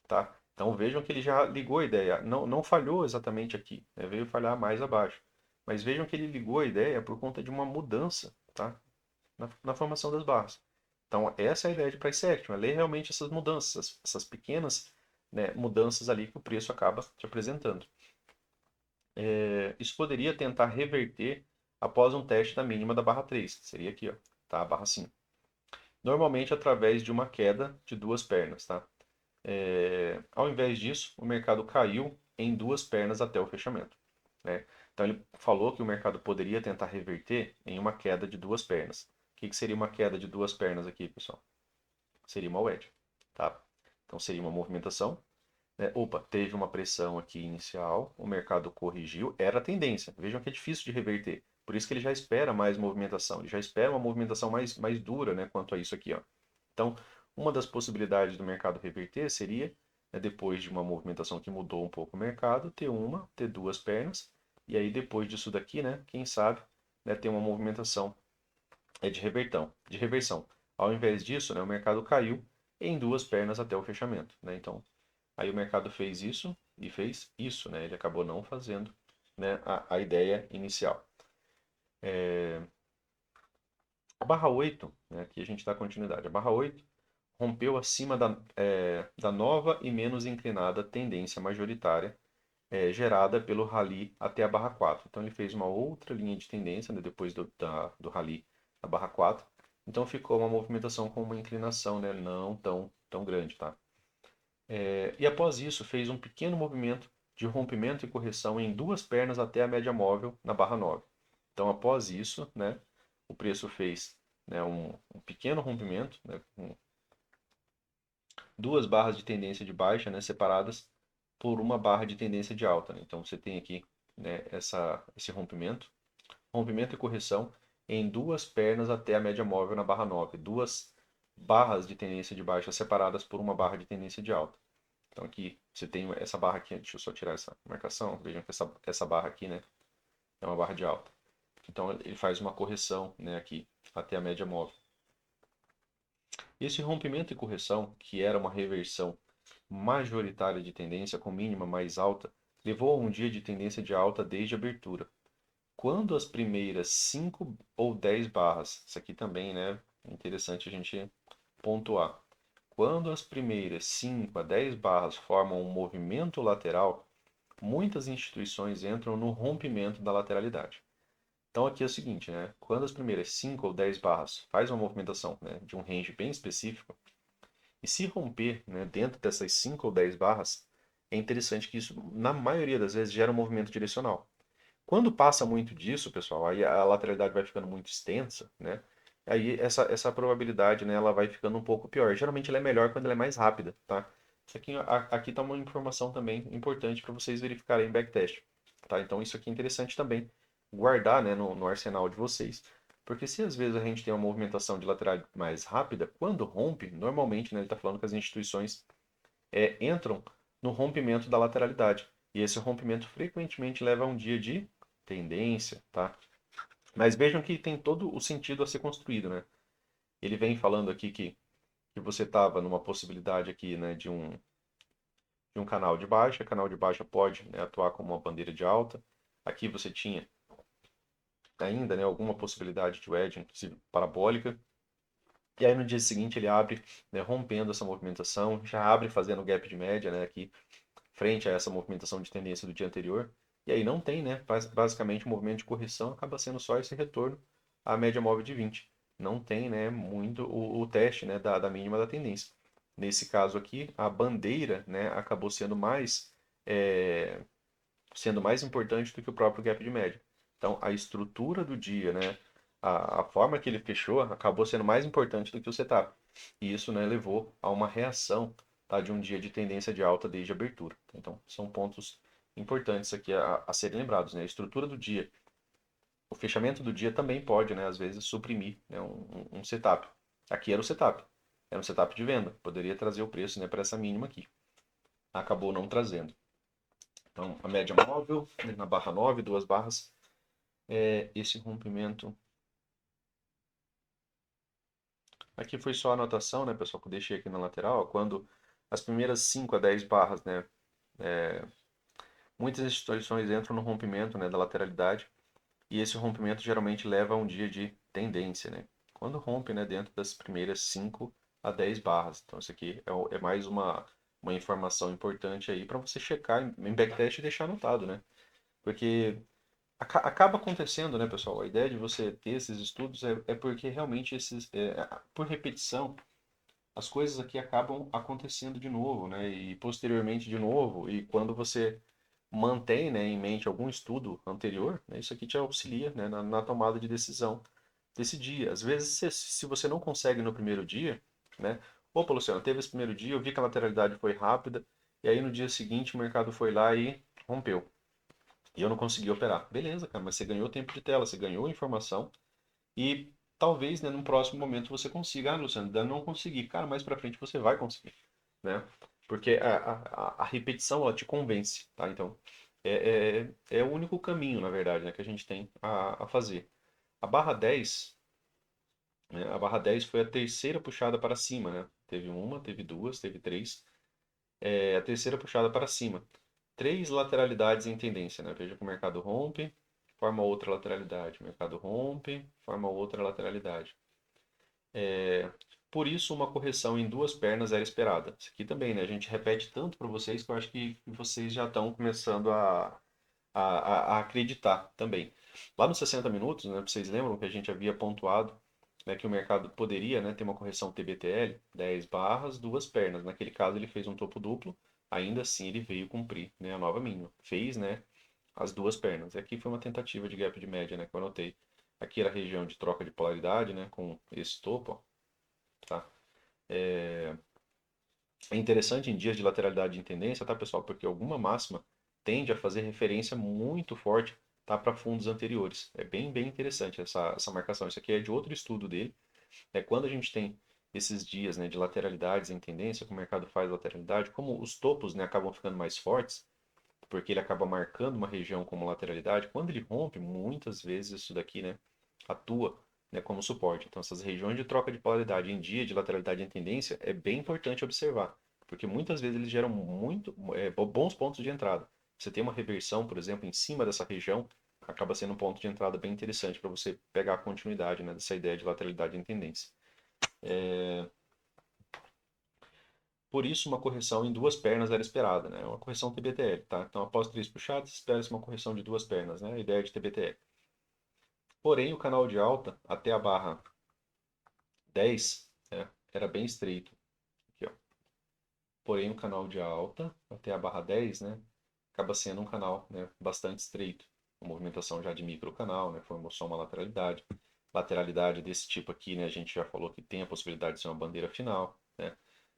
tá? Então vejam que ele já ligou a ideia, não falhou exatamente aqui, né? Veio falhar mais abaixo. Mas vejam que ele ligou a ideia por conta de uma mudança, tá? Na formação das barras. Então, essa é a ideia de price action, é ler realmente essas mudanças, essas pequenas, né, mudanças ali que o preço acaba te apresentando. Isso poderia tentar reverter após um teste da mínima da barra 3, que seria aqui, ó, tá? A barra 5. Normalmente através de uma queda de duas pernas, tá? Ao invés disso, o mercado caiu em duas pernas até o fechamento, né? Então ele falou que o mercado poderia tentar reverter em uma queda de duas pernas. O que seria uma queda de duas pernas aqui, pessoal? Seria uma wedge, tá? Então seria uma movimentação, né? Opa, teve uma pressão aqui inicial, o mercado corrigiu, era a tendência. Vejam que é difícil de reverter. Por isso que ele já espera mais movimentação, ele já espera uma movimentação mais dura, né, quanto a isso aqui, ó. Então, uma das possibilidades do mercado reverter seria, né, depois de uma movimentação que mudou um pouco o mercado, ter duas pernas, e aí depois disso daqui, né, quem sabe, né, ter uma movimentação de reversão. Ao invés disso, né, o mercado caiu em duas pernas até o fechamento, né? Então, aí o mercado fez isso e fez isso, né? Ele acabou não fazendo, né, a ideia inicial. A barra 8, né, aqui a gente dá continuidade. A barra 8 rompeu acima da nova e menos inclinada tendência majoritária gerada pelo rally até a barra 4. Então ele fez uma outra linha de tendência, né, depois do rally na barra 4. Então ficou uma movimentação com uma inclinação, né, não tão grande, tá? E após isso fez um pequeno movimento de rompimento e correção em duas pernas até a média móvel na barra 9. Então após isso, né, o preço fez, né, um pequeno rompimento, né, com duas barras de tendência de baixa, né, separadas por uma barra de tendência de alta, né? Então você tem aqui, né, esse rompimento e correção em duas pernas até a média móvel na barra 9, duas barras de tendência de baixa separadas por uma barra de tendência de alta. Então aqui você tem essa barra aqui, deixa eu só tirar essa marcação, vejam que essa barra aqui, né, é uma barra de alta. Então ele faz uma correção, né, aqui até a média móvel. Esse rompimento e correção, que era uma reversão majoritária de tendência com mínima mais alta, levou a um dia de tendência de alta desde a abertura. Quando as primeiras 5 ou 10 barras, isso aqui também, né, é interessante a gente pontuar. Quando as primeiras 5 a 10 barras formam um movimento lateral, muitas instituições entram no rompimento da lateralidade. Então aqui é o seguinte, né? Quando as primeiras 5 ou 10 barras faz uma movimentação, né, de um range bem específico, e se romper, né, dentro dessas 5 ou 10 barras, é interessante que isso, na maioria das vezes, gera um movimento direcional. Quando passa muito disso, pessoal, aí a lateralidade vai ficando muito extensa, né? Aí essa probabilidade, né, ela vai ficando um pouco pior. Geralmente ela é melhor quando ela é mais rápida, tá? Isso aqui, aqui tá uma informação também importante para vocês verificarem em backtest, tá? Então isso aqui é interessante também guardar, né, no arsenal de vocês. Porque se às vezes a gente tem uma movimentação de lateral mais rápida, quando rompe, normalmente, né, ele está falando que as instituições entram no rompimento da lateralidade. E esse rompimento frequentemente leva a um dia de tendência, tá? Mas vejam que tem todo o sentido a ser construído, né? Ele vem falando aqui que você estava numa possibilidade aqui, né, de um canal de baixa pode, né, atuar como uma bandeira de alta. Aqui você tinha ainda, né, alguma possibilidade de wedge, inclusive parabólica. E aí no dia seguinte ele abre, né, rompendo essa movimentação, já abre fazendo gap de média, né, aqui frente a essa movimentação de tendência do dia anterior. E aí não tem, né? Basicamente o movimento de correção acaba sendo só esse retorno à média móvel de 20. Não tem, né, muito o teste, né, da mínima da tendência. Nesse caso aqui, a bandeira, né, acabou é, sendo mais importante do que o próprio gap de média. Então, a estrutura do dia, né, a forma que ele fechou acabou sendo mais importante do que o setup. E isso, né, levou a uma reação, tá, de um dia de tendência de alta desde a abertura. Então, são pontos importantes aqui a serem lembrados, né? A estrutura do dia o fechamento do dia também pode, né, às vezes, suprimir, né, um setup. Aqui era o setup. Era um setup de venda. Poderia trazer o preço, né, para essa mínima aqui. Acabou não trazendo. Então, a média móvel, né, na barra 9, duas barras, esse rompimento. Aqui foi só a anotação, né, pessoal, que eu deixei aqui na lateral. Quando as primeiras 5 a 10 barras, né, muitas instituições entram no rompimento, né, da lateralidade. E esse rompimento geralmente leva a um dia de tendência, né? Quando rompe, né, dentro das primeiras 5 a 10 barras. Então, isso aqui é mais uma informação importante aí para você checar em backtest e deixar anotado, né? Porque acaba acontecendo, né, pessoal? A ideia de você ter esses estudos é porque realmente por repetição, as coisas aqui acabam acontecendo de novo, né? E posteriormente de novo. E quando você mantém, né, em mente algum estudo anterior, né, isso aqui te auxilia, né, na tomada de decisão desse dia. Às vezes, se você não consegue no primeiro dia, né, opa, Luciano, teve esse primeiro dia, eu vi que a lateralidade foi rápida, e aí no dia seguinte o mercado foi lá e rompeu. E eu não consegui operar. Beleza, cara, mas você ganhou tempo de tela, você ganhou informação, e talvez, né, num próximo momento você consiga. Ah, Luciano, ainda não consegui. Cara, mais pra frente você vai conseguir, né? Porque a repetição, ela te convence, tá? Então, é o único caminho, na verdade, né, que a gente tem a fazer. A barra 10, né, a barra 10 foi a terceira puxada para cima, né? Teve uma, teve duas, teve três. É a terceira puxada para cima. Três lateralidades em tendência, né? Veja que o mercado rompe, forma outra lateralidade. O mercado rompe, forma outra lateralidade. Por isso, uma correção em duas pernas era esperada. Isso aqui também, né? A gente repete tanto para vocês que eu acho que vocês já estão começando a acreditar também. Lá nos 60 minutos, né, vocês lembram que a gente havia pontuado, né, que o mercado poderia, né, ter uma correção TBTL, 10 barras, duas pernas. Naquele caso, ele fez um topo duplo, ainda assim ele veio cumprir, né, a nova mínima. Fez, né, as duas pernas. E aqui foi uma tentativa de gap de média, né, que eu anotei. Aqui era a região de troca de polaridade, né, com esse topo, ó, tá? É interessante em dias de lateralidade de tendência, tá, pessoal? Porque alguma máxima tende a fazer referência muito forte, tá, para fundos anteriores. É bem interessante essa marcação. Isso aqui é de outro estudo dele. É quando a gente tem esses dias, né, de lateralidades em tendência, que o mercado faz lateralidade, como os topos, né, acabam ficando mais fortes, porque ele acaba marcando uma região como lateralidade, quando ele rompe, muitas vezes isso daqui, né, atua, né, como suporte. Então, essas regiões de troca de polaridade em dia de lateralidade em tendência é bem importante observar, porque muitas vezes eles geram bons pontos de entrada. Você tem uma reversão, por exemplo, em cima dessa região, acaba sendo um ponto de entrada bem interessante para você pegar a continuidade, né, dessa ideia de lateralidade em tendência. Por isso, uma correção em duas pernas era esperada, né? Uma correção TBTL, tá? Então, após três puxadas, espera-se uma correção de duas pernas, né? A ideia de TBTL. Porém, o canal de alta até a barra 10, né, era bem estreito. Aqui, ó. Porém, o canal de alta até a barra 10, né, acaba sendo um canal, né, bastante estreito. Uma movimentação já de micro canal, né? Formou só uma lateralidade. Lateralidade desse tipo aqui, né? A gente já falou que tem a possibilidade de ser uma bandeira final, né?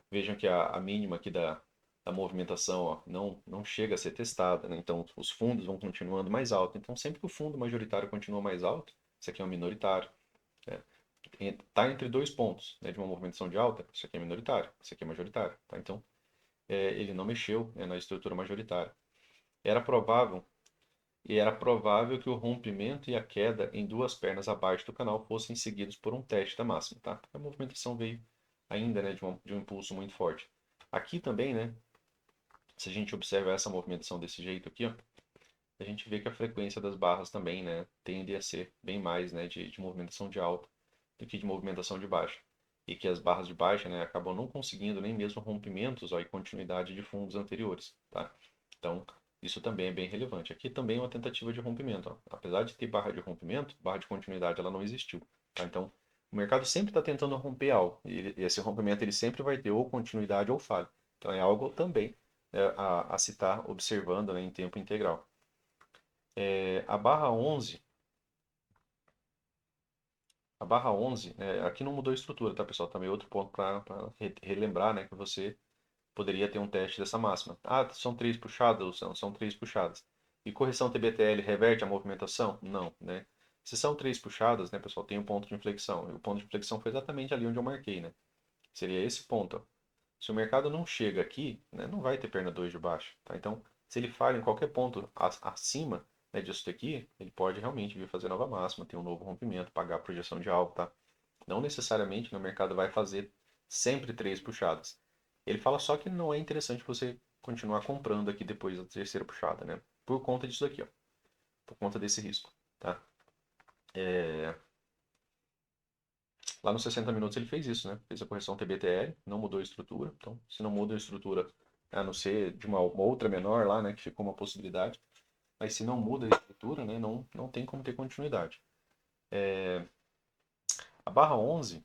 Vejam que a mínima aqui da movimentação, ó, não chega a ser testada, né? Então os fundos vão continuando mais alto. Então sempre que o fundo majoritário continua mais alto, isso aqui é um minoritário. Né? Está entre dois pontos, né, de uma movimentação de alta, isso aqui é minoritário, isso aqui é majoritário. Tá? Então ele não mexeu, né, na estrutura majoritária. Era provável era provável que o rompimento e a queda em duas pernas abaixo do canal fossem seguidos por um teste da máxima. Tá? A movimentação veio ainda, né, de um impulso muito forte. Aqui também, né, se a gente observa essa movimentação desse jeito aqui, ó, a gente vê que a frequência das barras também, né, tende a ser bem mais, né, de movimentação de alta do que de movimentação de baixa. E que as barras de baixa, né, acabam não conseguindo nem mesmo rompimentos, ó, e continuidade de fundos anteriores, tá? Então, isso também é bem relevante. Aqui também é uma tentativa de rompimento, ó. Apesar de ter barra de rompimento, barra de continuidade ela não existiu, tá? Então, o mercado sempre está tentando romper algo. E esse rompimento ele sempre vai ter ou continuidade ou falha. Então, é algo também, né, a se estar observando, né, em tempo integral. A barra 11, aqui não mudou a estrutura, tá, pessoal? Também outro ponto para relembrar, né, que você poderia ter um teste dessa máxima. Ah, são três puxadas, são três puxadas. E correção TBTL reverte a movimentação? Não, né? Se são 3 puxadas, né, pessoal, tem um ponto de inflexão. E o ponto de inflexão foi exatamente ali onde eu marquei, né? Seria esse ponto, ó. Se o mercado não chega aqui, né, não vai ter perna 2 de baixo, tá? Então, se ele falha em qualquer ponto acima, né, disso daqui, ele pode realmente vir fazer nova máxima, ter um novo rompimento, pagar a projeção de alvo, tá? Não necessariamente no mercado vai fazer sempre 3 puxadas. Ele fala só que não é interessante você continuar comprando aqui depois da terceira puxada, né? Por conta disso daqui, ó. Por conta desse risco, tá? Lá nos 60 minutos ele fez isso, né? Fez a correção TBTL, não mudou a estrutura. Então, se não muda a estrutura, a não ser de uma outra menor lá, né? Que ficou uma possibilidade. Mas se não muda a estrutura, né? Não tem como ter continuidade. A barra 11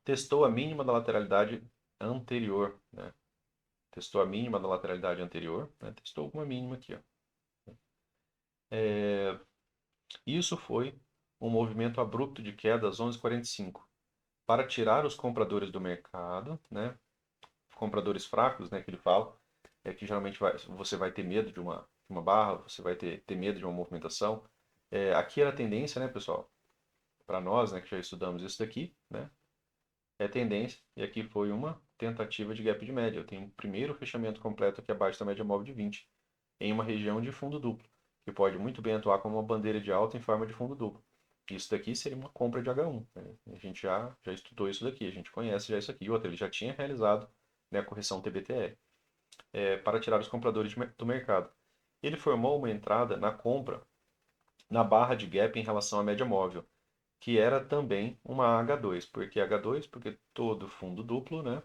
testou a mínima da lateralidade anterior, né? Testou a mínima da lateralidade anterior, né? Testou alguma mínima aqui, ó. Isso foi um movimento abrupto de queda às 11h45 para tirar os compradores do mercado, né? Compradores fracos, né? Que ele fala, é que geralmente você vai ter medo de uma barra, você vai ter medo de uma movimentação. Aqui era a tendência, né, pessoal? Para nós, né, que já estudamos isso daqui, né? É tendência, e aqui foi uma tentativa de gap de média. Eu tenho um primeiro fechamento completo aqui abaixo da média móvel de 20, em uma região de fundo duplo, que pode muito bem atuar como uma bandeira de alta em forma de fundo duplo. Isso daqui seria uma compra de H1, né? A gente já estudou isso daqui, a gente conhece já isso aqui. E outra, ele já tinha realizado, né, a correção TBTL, para tirar os compradores do mercado. Ele formou uma entrada na compra na barra de gap em relação à média móvel, que era também uma H2. Por que H2? Porque todo fundo duplo, né,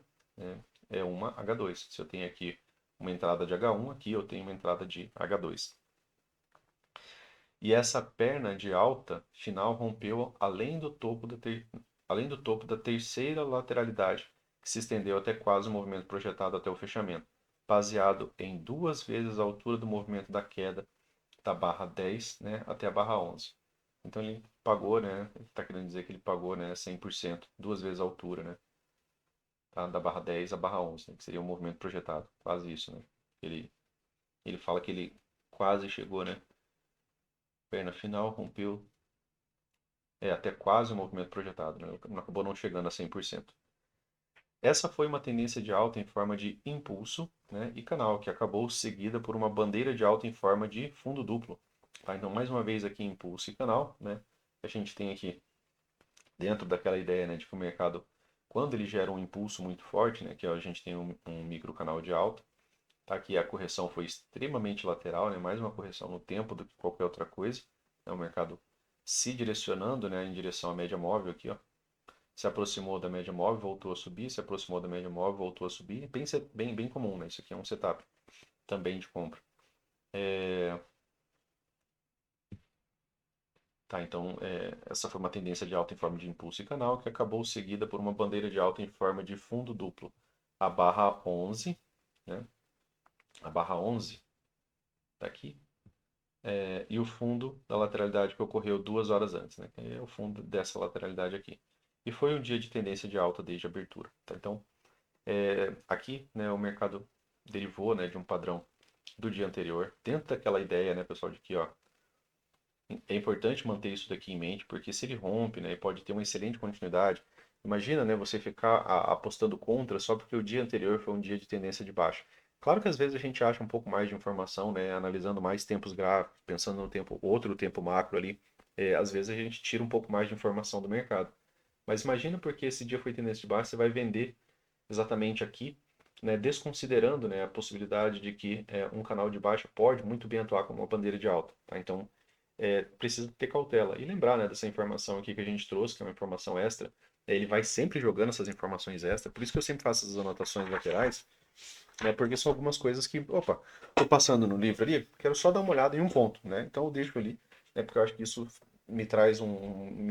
é uma H2. Se eu tenho aqui uma entrada de H1, aqui eu tenho uma entrada de H2. E essa perna de alta final rompeu além do topo da terceira lateralidade, que se estendeu até quase o movimento projetado até o fechamento, baseado em 2 vezes a altura do movimento da queda da barra 10, né, até a barra 11. Então ele pagou, né? Ele está querendo dizer que ele pagou, né, 100%, 2 vezes a altura, né? Tá? Da barra 10 à barra 11, né, que seria o movimento projetado. Quase isso, né? Ele, ele fala que ele quase chegou, né? Perna final, rompeu. Até quase o movimento projetado, né? Acabou não chegando a 100%. Essa foi uma tendência de alta em forma de impulso, né, e canal, que acabou seguida por uma bandeira de alta em forma de fundo duplo. Tá? Então, mais uma vez aqui, impulso e canal. Né? A gente tem aqui, dentro daquela ideia, né, de que o mercado, quando ele gera um impulso muito forte, né, que a gente tem um micro canal de alta, tá? Aqui a correção foi extremamente lateral, né, mais uma correção no tempo do que qualquer outra coisa. Né? O mercado se direcionando, né, em direção à média móvel aqui, ó. Se aproximou da média móvel, voltou a subir, se aproximou da média móvel, voltou a subir. Bem comum, né? Isso aqui é um setup também de compra. Tá, então, essa foi uma tendência de alta em forma de impulso e canal, que acabou seguida por uma bandeira de alta em forma de fundo duplo. A barra 11, né? A barra 11 tá aqui. E o fundo da lateralidade que ocorreu 2 horas antes, né? Que é o fundo dessa lateralidade aqui. E foi um dia de tendência de alta desde a abertura. Tá? Então, aqui, né, o mercado derivou, né, de um padrão do dia anterior, dentro daquela ideia, né, pessoal, de que, ó, é importante manter isso daqui em mente, porque se ele rompe, né, pode ter uma excelente continuidade. Imagina, né, você ficar apostando contra só porque o dia anterior foi um dia de tendência de baixa. Claro que às vezes a gente acha um pouco mais de informação, né, analisando mais tempos gráficos, pensando no tempo, outro tempo macro ali, às vezes a gente tira um pouco mais de informação do mercado. Mas imagina porque esse dia foi tendência de baixa, você vai vender exatamente aqui, né, desconsiderando, né, a possibilidade de que um canal de baixa pode muito bem atuar como uma bandeira de alta. Tá? Então, precisa ter cautela. E lembrar, né, dessa informação aqui que a gente trouxe, que é uma informação extra, ele vai sempre jogando essas informações extra, por isso que eu sempre faço essas anotações laterais, né, porque são algumas coisas que, opa, estou passando no livro ali, quero só dar uma olhada em um ponto, né, então eu deixo ali, né, porque eu acho que isso me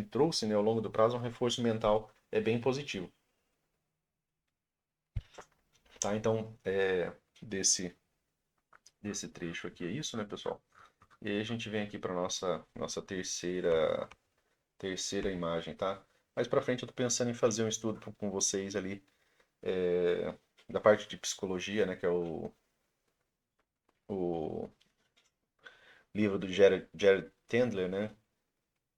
trouxe, né, ao longo do prazo um reforço mental bem positivo. Tá? Então, desse trecho aqui é isso, né, pessoal? E aí a gente vem aqui para nossa terceira imagem, tá? Mais para frente eu tô pensando em fazer um estudo com vocês ali da parte de psicologia, né, que é o livro do Jared Tendler, né?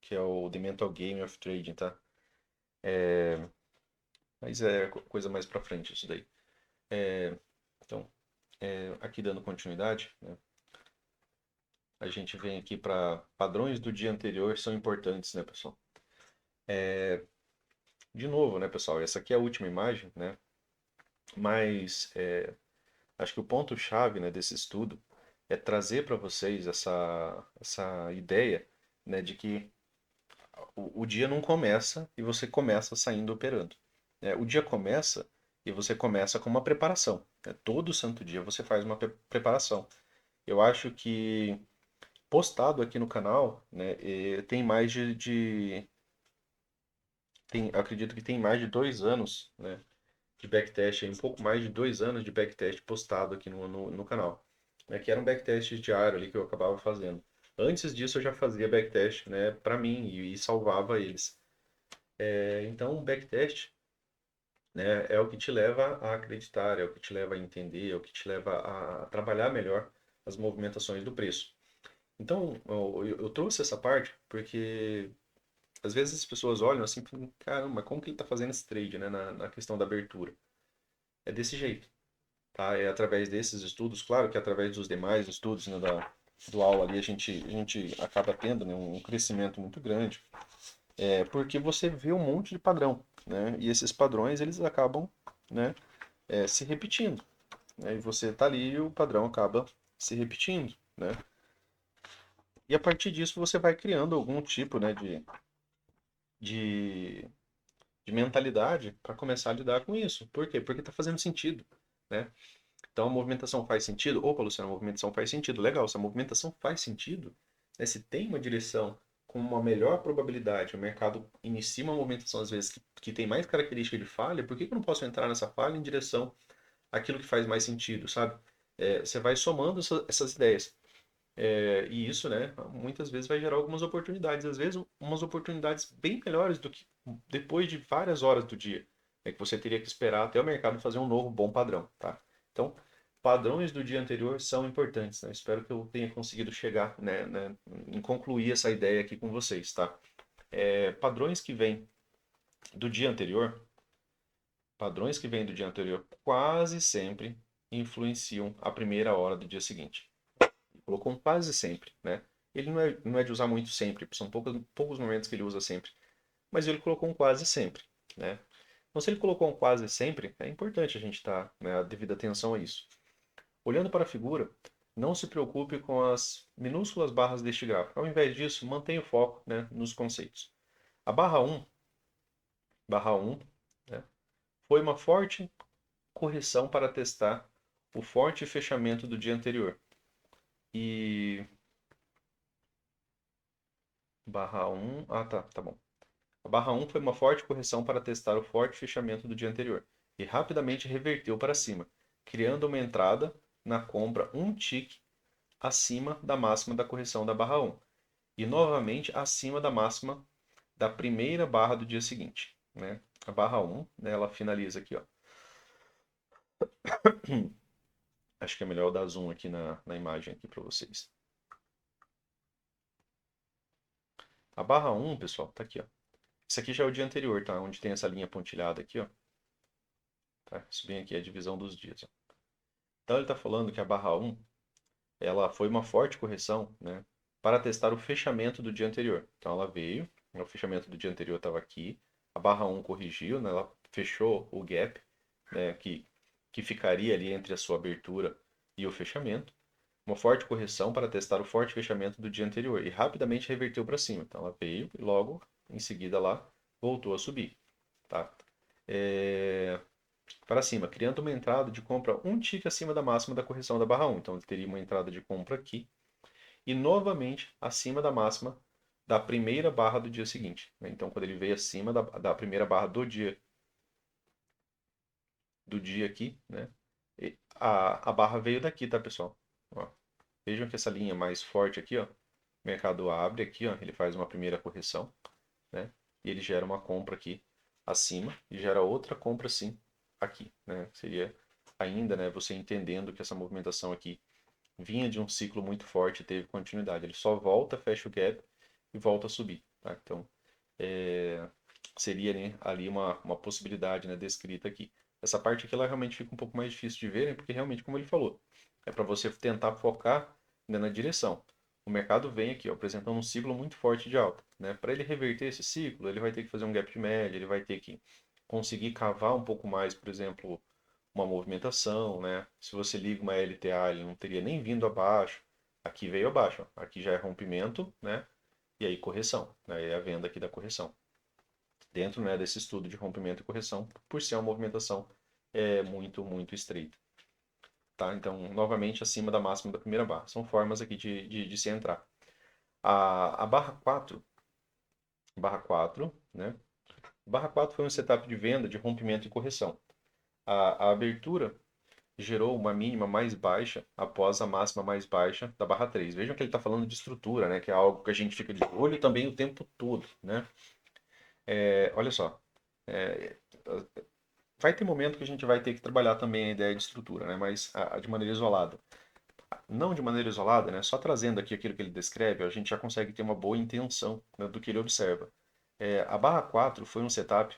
Que é o The Mental Game of Trading, tá? Mas é coisa mais pra frente isso daí. Então, aqui dando continuidade, né? A gente vem aqui para padrões do dia anterior são importantes, né, pessoal? De novo, né, pessoal? Essa aqui é a última imagem, né? Mas acho que o ponto-chave, né, desse estudo é trazer para vocês essa ideia, né, de que o dia não começa e você começa saindo operando. O dia começa e você começa com uma preparação. Né? Todo santo dia você faz uma preparação. Eu acho que postado aqui no canal, né, tem mais acredito que tem mais de 2 anos, né, de backtest, um pouco mais de 2 anos de backtest postado aqui no canal. Né, que era um backtest diário ali que eu acabava fazendo. Antes disso eu já fazia backtest, né, para mim e salvava eles. Então o backtest, né, é o que te leva a acreditar, é o que te leva a entender, é o que te leva a trabalhar melhor as movimentações do preço. Então, eu trouxe essa parte porque às vezes as pessoas olham assim, e falam, caramba, como que ele está fazendo esse trade, né, na questão da abertura? É desse jeito, tá? É através desses estudos, claro que através dos demais estudos, né, do aula ali, a gente acaba tendo, né, um crescimento muito grande, porque você vê um monte de padrão, né? E esses padrões, eles acabam, né, se repetindo, né? E você tá ali e o padrão acaba se repetindo, né? E a partir disso você vai criando algum tipo, né, de, de mentalidade para começar a lidar com isso. Por quê? Porque está fazendo sentido, né? Então a movimentação faz sentido? Opa, Luciano, a movimentação faz sentido. Legal, se a movimentação faz sentido, né, se tem uma direção com uma melhor probabilidade, o mercado inicia uma movimentação às vezes que tem mais característica de falha, por que eu não posso entrar nessa falha em direção àquilo que faz mais sentido, sabe? Você vai somando essas ideias. E isso, né, muitas vezes vai gerar algumas oportunidades, às vezes umas oportunidades bem melhores do que depois de várias horas do dia, né, que você teria que esperar até o mercado fazer um novo bom padrão, tá? Então, padrões do dia anterior são importantes, né? Espero que eu tenha conseguido chegar, né, em concluir essa ideia aqui com vocês, tá? Padrões que vêm do dia anterior, padrões que vêm do dia anterior quase sempre influenciam a primeira hora do dia seguinte. Colocou um quase sempre, né? Ele não é de usar muito sempre, são poucos momentos que ele usa sempre, mas ele colocou um quase sempre, né? Então, se ele colocou um quase sempre, é importante a gente estar, né, a devida atenção a isso. Olhando para a figura, não se preocupe com as minúsculas barras deste gráfico. Ao invés disso, mantenha o foco, né, nos conceitos. A barra 1, né, foi uma forte correção para testar o forte fechamento do dia anterior. E barra 1, tá bom. A barra 1 foi uma forte correção para testar o forte fechamento do dia anterior e rapidamente reverteu para cima, criando uma entrada na compra um tick acima da máxima da correção da barra 1 e novamente acima da máxima da primeira barra do dia seguinte. Né? A barra 1, né, ela finaliza aqui. Ó. Acho que é melhor eu dar zoom aqui na imagem aqui para vocês. A barra 1, pessoal, tá aqui. Ó. Isso aqui já é o dia anterior, tá? Onde tem essa linha pontilhada aqui. Ó. Tá? Isso bem aqui é a divisão dos dias. Ó. Então ele está falando que a barra 1 ela foi uma forte correção, né, para testar o fechamento do dia anterior. Então ela veio, né, o fechamento do dia anterior estava aqui, a barra 1 corrigiu, né, ela fechou o gap, né, que ficaria ali entre a sua abertura e o fechamento. Uma forte correção para testar o forte fechamento do dia anterior e rapidamente reverteu para cima. Então ela veio e logo em seguida lá voltou a subir, tá? É, para cima, criando uma entrada de compra um tick acima da máxima da correção da barra 1. Então, ele teria uma entrada de compra aqui e novamente acima da máxima da primeira barra do dia seguinte. Né? Então, quando ele veio acima da primeira barra do dia aqui, né? A barra veio daqui, tá, pessoal? Ó, vejam que essa linha mais forte aqui, ó, o mercado abre aqui, ó, ele faz uma primeira correção, né? E ele gera uma compra aqui acima e gera outra compra sim aqui, né? Seria ainda, né, você entendendo que essa movimentação aqui vinha de um ciclo muito forte, teve continuidade. Ele só volta, fecha o gap e volta a subir, tá? Então, é, seria, né, ali uma possibilidade, né, descrita aqui. Essa parte aqui ela realmente fica um pouco mais difícil de ver, né, porque realmente, como ele falou, é para você tentar focar, né, na direção. O mercado vem aqui, ó, apresentando um ciclo muito forte de alta, né? Para ele reverter esse ciclo, ele vai ter que fazer um gap de média, ele vai ter que conseguir cavar um pouco mais, por exemplo, uma movimentação, né? Se você liga uma LTA, ele não teria nem vindo abaixo. Aqui veio abaixo, ó. Aqui já é rompimento, né? E aí correção, né? É a venda aqui da correção. Dentro, né, desse estudo de rompimento e correção, por ser uma movimentação muito estreita. Tá? Então, novamente, acima da máxima da primeira barra. São formas aqui de se entrar. A barra 4, né? Barra 4 foi um setup de venda, de rompimento e correção. A abertura gerou uma mínima mais baixa após a máxima mais baixa da barra 3. Vejam que ele está falando de estrutura, né? Que é algo que a gente fica de olho também o tempo todo, né? Olha só, é, vai ter momento que a gente vai ter que trabalhar também a ideia de estrutura, né? Mas de maneira isolada. Não de maneira isolada, né? Só trazendo aqui aquilo que ele descreve, a gente já consegue ter uma boa intenção, né, do que ele observa. A barra 4 foi um setup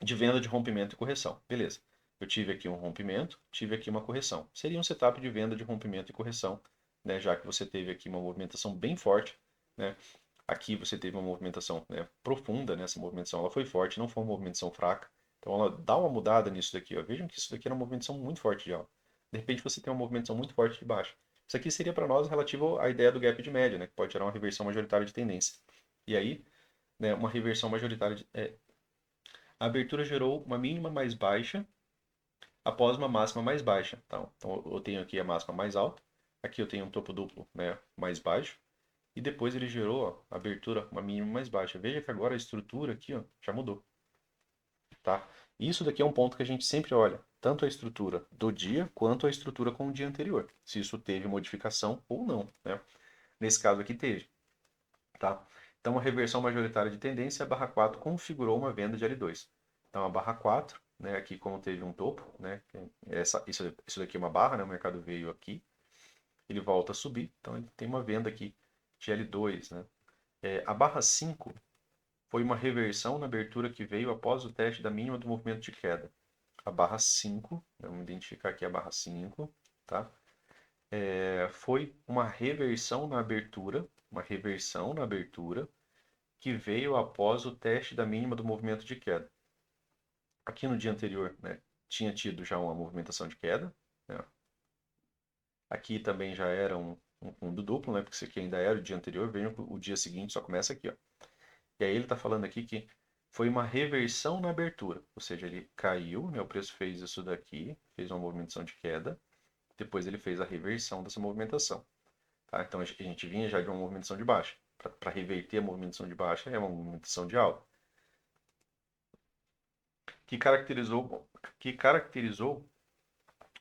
de venda de rompimento e correção. Beleza. Eu tive aqui um rompimento, tive aqui uma correção. Seria um setup de venda de rompimento e correção, né? Já que você teve aqui uma movimentação bem forte, né? Aqui você teve uma movimentação, né, profunda, né? Essa movimentação ela foi forte, não foi uma movimentação fraca. Então ela dá uma mudada nisso daqui, ó. Vejam que isso daqui era uma movimentação muito forte de alta. De repente você tem uma movimentação muito forte de baixa. Isso aqui seria para nós relativo à ideia do gap de média, né? Que pode gerar uma reversão majoritária de tendência. E aí, né, uma reversão majoritária a abertura gerou uma mínima mais baixa após uma máxima mais baixa. Então eu tenho aqui a máxima mais alta, aqui eu tenho um topo duplo, né, mais baixo, e depois ele gerou, ó, a abertura uma mínima mais baixa. Veja que agora a estrutura aqui, ó, já mudou, tá? Isso daqui é um ponto que a gente sempre olha, tanto a estrutura do dia quanto a estrutura com o dia anterior, se isso teve modificação ou não, né? Nesse caso aqui teve, tá? Então a reversão majoritária de tendência, a barra 4 configurou uma venda de L2. Então a barra 4, né, aqui como teve um topo, né, isso daqui é uma barra, né, o mercado veio aqui, ele volta a subir, então ele tem uma venda aqui de L2, né. A barra 5 foi uma reversão na abertura que veio após o teste da mínima do movimento de queda. A barra 5, vamos identificar aqui a barra 5, tá? Foi uma reversão na abertura que veio após o teste da mínima do movimento de queda. Aqui no dia anterior, né, tinha tido já uma movimentação de queda, né? Aqui também já era um fundo duplo, né, porque isso aqui ainda era o dia anterior, veio o dia seguinte, só começa aqui, ó. E aí ele está falando aqui que foi uma reversão na abertura, ou seja, ele caiu, né, o preço fez isso daqui, fez uma movimentação de queda, depois ele fez a reversão dessa movimentação. Tá? Então a gente vinha já de uma movimentação de baixa. Para reverter a movimentação de baixa é uma movimentação de alta. Que caracterizou, que caracterizou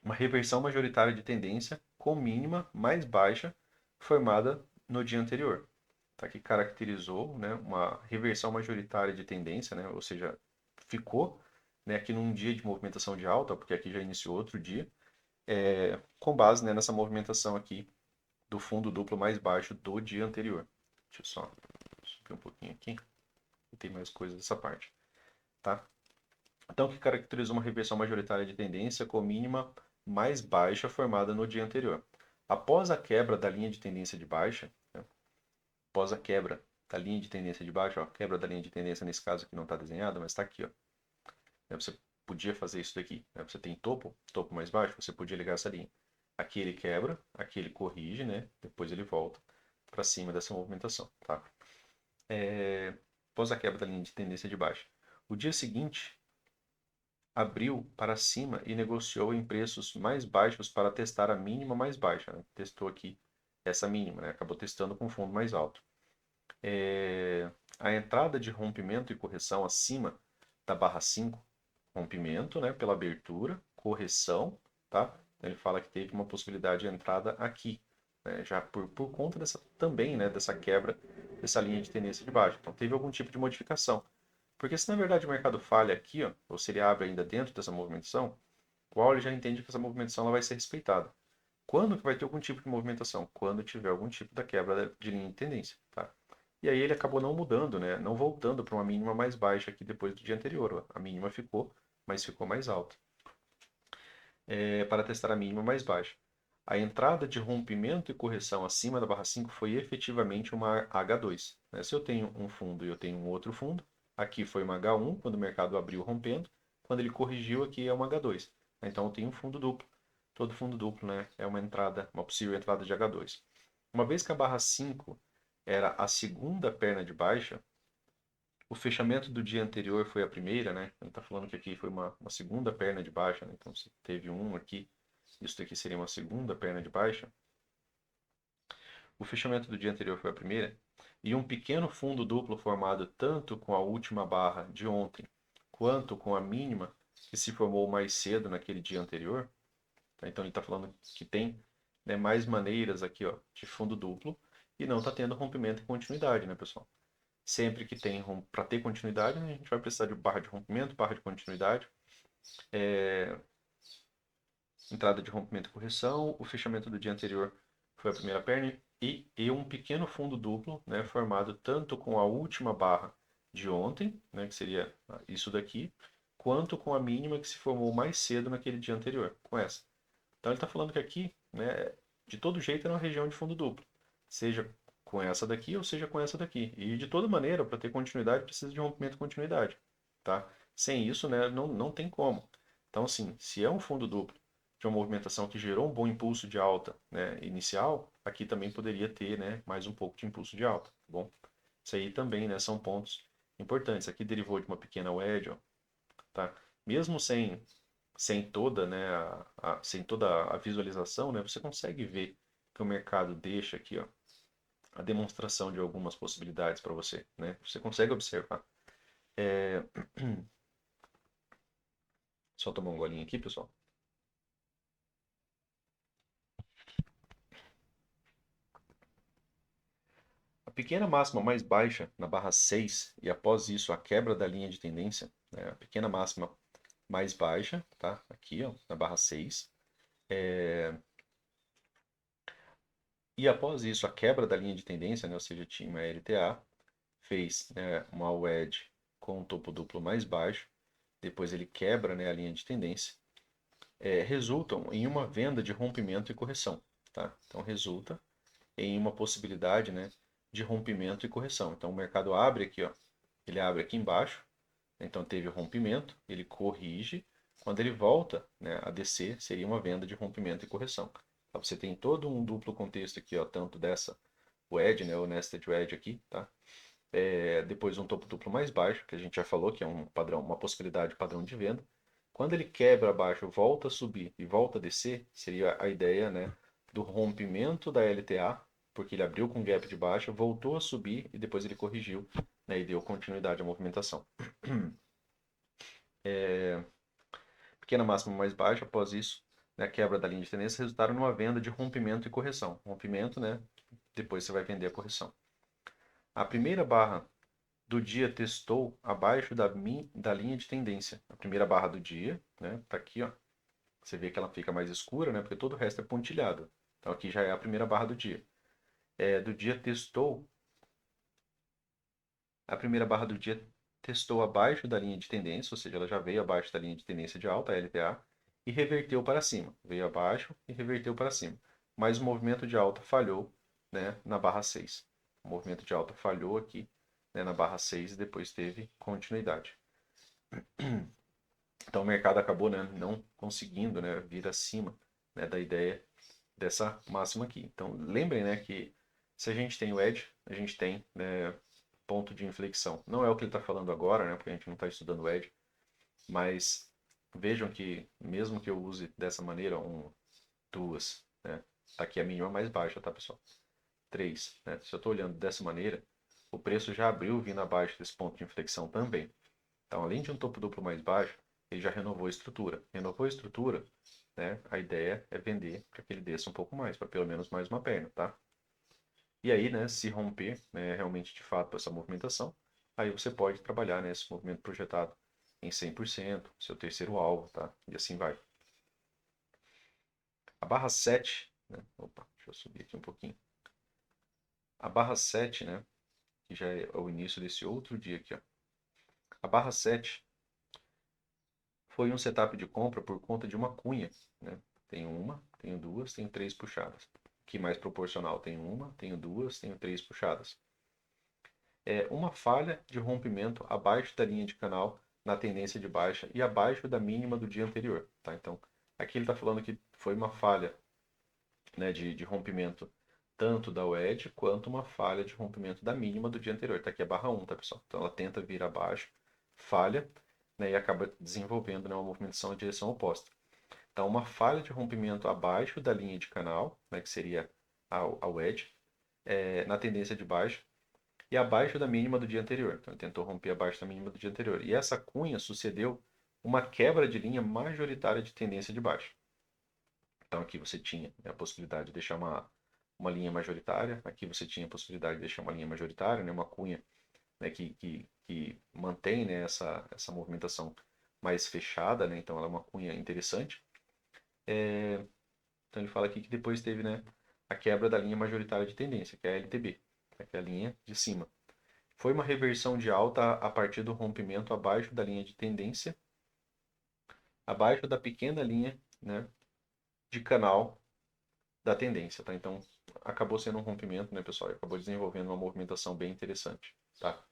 uma reversão majoritária de tendência com mínima mais baixa formada no dia anterior. Tá? Que caracterizou, né, uma reversão majoritária de tendência, né, ou seja, ficou, né, aqui num dia de movimentação de alta, porque aqui já iniciou outro dia, com base, né, nessa movimentação aqui do fundo duplo mais baixo do dia anterior. Deixa eu só subir um pouquinho aqui, tem mais coisas dessa parte. Tá? Então, o que caracterizou uma reversão majoritária de tendência com mínima mais baixa formada no dia anterior. Após a quebra da linha de tendência de baixa, né, após a quebra da linha de tendência de baixa, ó, quebra da linha de tendência nesse caso aqui não está desenhada, mas está aqui. Ó, né, você podia fazer isso daqui. Né, você tem topo, topo mais baixo, você podia ligar essa linha. Aqui ele quebra, aqui ele corrige, né, depois ele volta para cima dessa movimentação. Tá? Após a quebra da linha de tendência de baixa. O dia seguinte abriu para cima e negociou em preços mais baixos para testar a mínima mais baixa. Né? Testou aqui essa mínima, né? Acabou testando com fundo mais alto. A entrada de rompimento e correção acima da barra 5, rompimento, né, pela abertura, correção, tá? Ele fala que teve uma possibilidade de entrada aqui, né, já por conta dessa também, né, dessa quebra dessa linha de tendência de baixo. Então teve algum tipo de modificação. Porque se na verdade o mercado falha aqui, ó, ou se ele abre ainda dentro dessa movimentação, o Waller já entende que essa movimentação ela vai ser respeitada. Quando que vai ter algum tipo de movimentação? Quando tiver algum tipo da quebra de linha de tendência, tá? E aí ele acabou não mudando, né? Não voltando para uma mínima mais baixa aqui depois do dia anterior. Ó. A mínima ficou, mas ficou mais alta. Para testar a mínima mais baixa. A entrada de rompimento e correção acima da barra 5 foi efetivamente uma H2. Né? Se eu tenho um fundo e eu tenho um outro fundo, aqui foi uma H1 quando o mercado abriu rompendo, quando ele corrigiu aqui é uma H2. Então eu tenho um fundo duplo. Todo fundo duplo, né, é uma entrada, uma possível entrada de H2. Uma vez que a barra 5 era a segunda perna de baixa, o fechamento do dia anterior foi a primeira, né? Ele está falando que aqui foi uma segunda perna de baixa, né? Então se teve um aqui, isso daqui seria uma segunda perna de baixa. O fechamento do dia anterior foi a primeira. E um pequeno fundo duplo formado tanto com a última barra de ontem quanto com a mínima que se formou mais cedo naquele dia anterior. Tá? Então ele está falando que tem, né, mais maneiras aqui, ó, de fundo duplo e não está tendo rompimento e continuidade, né, pessoal? Sempre que tem para ter continuidade, né, a gente vai precisar de barra de rompimento, barra de continuidade, entrada de rompimento e correção, o fechamento do dia anterior foi a primeira perna e um pequeno fundo duplo, né, formado tanto com a última barra de ontem, né, que seria isso daqui, quanto com a mínima que se formou mais cedo naquele dia anterior, com essa. Então ele está falando que aqui, né, de todo jeito é uma região de fundo duplo, seja com essa daqui ou seja com essa daqui. E de toda maneira, para ter continuidade, precisa de rompimento e continuidade, tá? Sem isso, né, não tem como. Então, assim, se é um fundo duplo de uma movimentação que gerou um bom impulso de alta, né, inicial, aqui também poderia ter, né, mais um pouco de impulso de alta, tá bom? Isso aí também, né, são pontos importantes. Aqui derivou de uma pequena wedge, ó, tá? Mesmo sem toda, né, sem toda a visualização, né, você consegue ver que o mercado deixa aqui, ó, a demonstração de algumas possibilidades para você, né? Você consegue observar. Só tomar um golinho aqui, pessoal. A pequena máxima mais baixa na barra 6 e após isso a quebra da linha de tendência, né, a pequena máxima mais baixa, tá? Aqui, ó, na barra 6. E após isso a quebra da linha de tendência, né, ou seja, tinha uma LTA, fez, né, uma wedge com um topo duplo mais baixo, depois ele quebra, né, a linha de tendência, resultam em uma venda de rompimento e correção. Tá? Então resulta em uma possibilidade, né, de rompimento e correção. Então o mercado abre aqui, ó, ele abre aqui embaixo, então teve o rompimento, ele corrige, quando ele volta, né, a descer, seria uma venda de rompimento e correção. Então, você tem todo um duplo contexto aqui, ó, tanto dessa wedge, né, o nested wedge aqui, tá? Depois um topo duplo mais baixo, que a gente já falou que é um padrão, uma possibilidade padrão de venda. Quando ele quebra abaixo, volta a subir e volta a descer, seria a ideia, né, do rompimento da LTA, porque ele abriu com gap de baixa, voltou a subir e depois ele corrigiu, né, e deu continuidade à movimentação. Pequena máxima mais baixa, após isso, né, quebra da linha de tendência, resultaram numa venda de rompimento e correção. Rompimento, né, depois você vai vender a correção. A primeira barra do dia testou abaixo da linha de tendência. A primeira barra do dia, né, tá aqui, ó. Você vê que ela fica mais escura, né, porque todo o resto é pontilhado. Então aqui já é a primeira barra do dia. Do dia testou, a primeira barra do dia testou abaixo da linha de tendência, ou seja, ela já veio abaixo da linha de tendência de alta, a LTA, e reverteu para cima. Veio abaixo e reverteu para cima. Mas o movimento de alta falhou, né, na barra 6. O movimento de alta falhou aqui, né, na barra 6 e depois teve continuidade. Então o mercado acabou, né, não conseguindo, né, vir acima, né, da ideia dessa máxima aqui. Então lembrem, né, que se a gente tem o edge, a gente tem, né, ponto de inflexão. Não é o que ele está falando agora, né, porque a gente não está estudando o edge, mas vejam que mesmo que eu use dessa maneira, duas, né, tá aqui a mínima mais baixa, tá, pessoal? 3, né? Se eu estou olhando dessa maneira, o preço já abriu vindo abaixo desse ponto de inflexão também. Então, além de um topo duplo mais baixo, ele já renovou a estrutura. Renovou a estrutura, né? A ideia é vender para que ele desça um pouco mais, para pelo menos mais uma perna, tá? E aí, né, se romper, né, realmente de fato essa movimentação, aí você pode trabalhar nesse movimento projetado em 100%, seu terceiro alvo, tá? E assim vai. A barra 7 né? Opa, deixa eu subir aqui um pouquinho. A barra 7, né? Que já é o início desse outro dia aqui, ó. A barra 7 foi um setup de compra por conta de uma cunha, né? Tenho uma, tenho duas, tenho três puxadas. Aqui mais proporcional, tenho uma, tenho duas, tenho três puxadas. É uma falha de rompimento abaixo da linha de canal na tendência de baixa e abaixo da mínima do dia anterior, tá? Então, aqui ele está falando que foi uma falha, né, de rompimento tanto da wedge quanto uma falha de rompimento da mínima do dia anterior. Tá aqui a barra 1, tá, pessoal? Então ela tenta vir abaixo, falha, né, e acaba desenvolvendo, né, uma movimentação em direção oposta. Então, uma falha de rompimento abaixo da linha de canal, né, que seria a wedge, na tendência de baixa, e abaixo da mínima do dia anterior. Então, ele tentou romper abaixo da mínima do dia anterior. E essa cunha sucedeu uma quebra de linha majoritária de tendência de baixa. Então, aqui você tinha, né, a possibilidade de deixar uma linha majoritária, aqui você tinha a possibilidade de deixar uma linha majoritária, né, uma cunha, né, que mantém, né, essa movimentação mais fechada, né, então ela é uma cunha interessante. Então ele fala aqui que depois teve, né, a quebra da linha majoritária de tendência, que é a LTB, né, que é a linha de cima. Foi uma reversão de alta a partir do rompimento abaixo da linha de tendência, abaixo da pequena linha, né, de canal da tendência, tá? Então acabou sendo um rompimento, né, pessoal? E acabou desenvolvendo uma movimentação bem interessante, tá?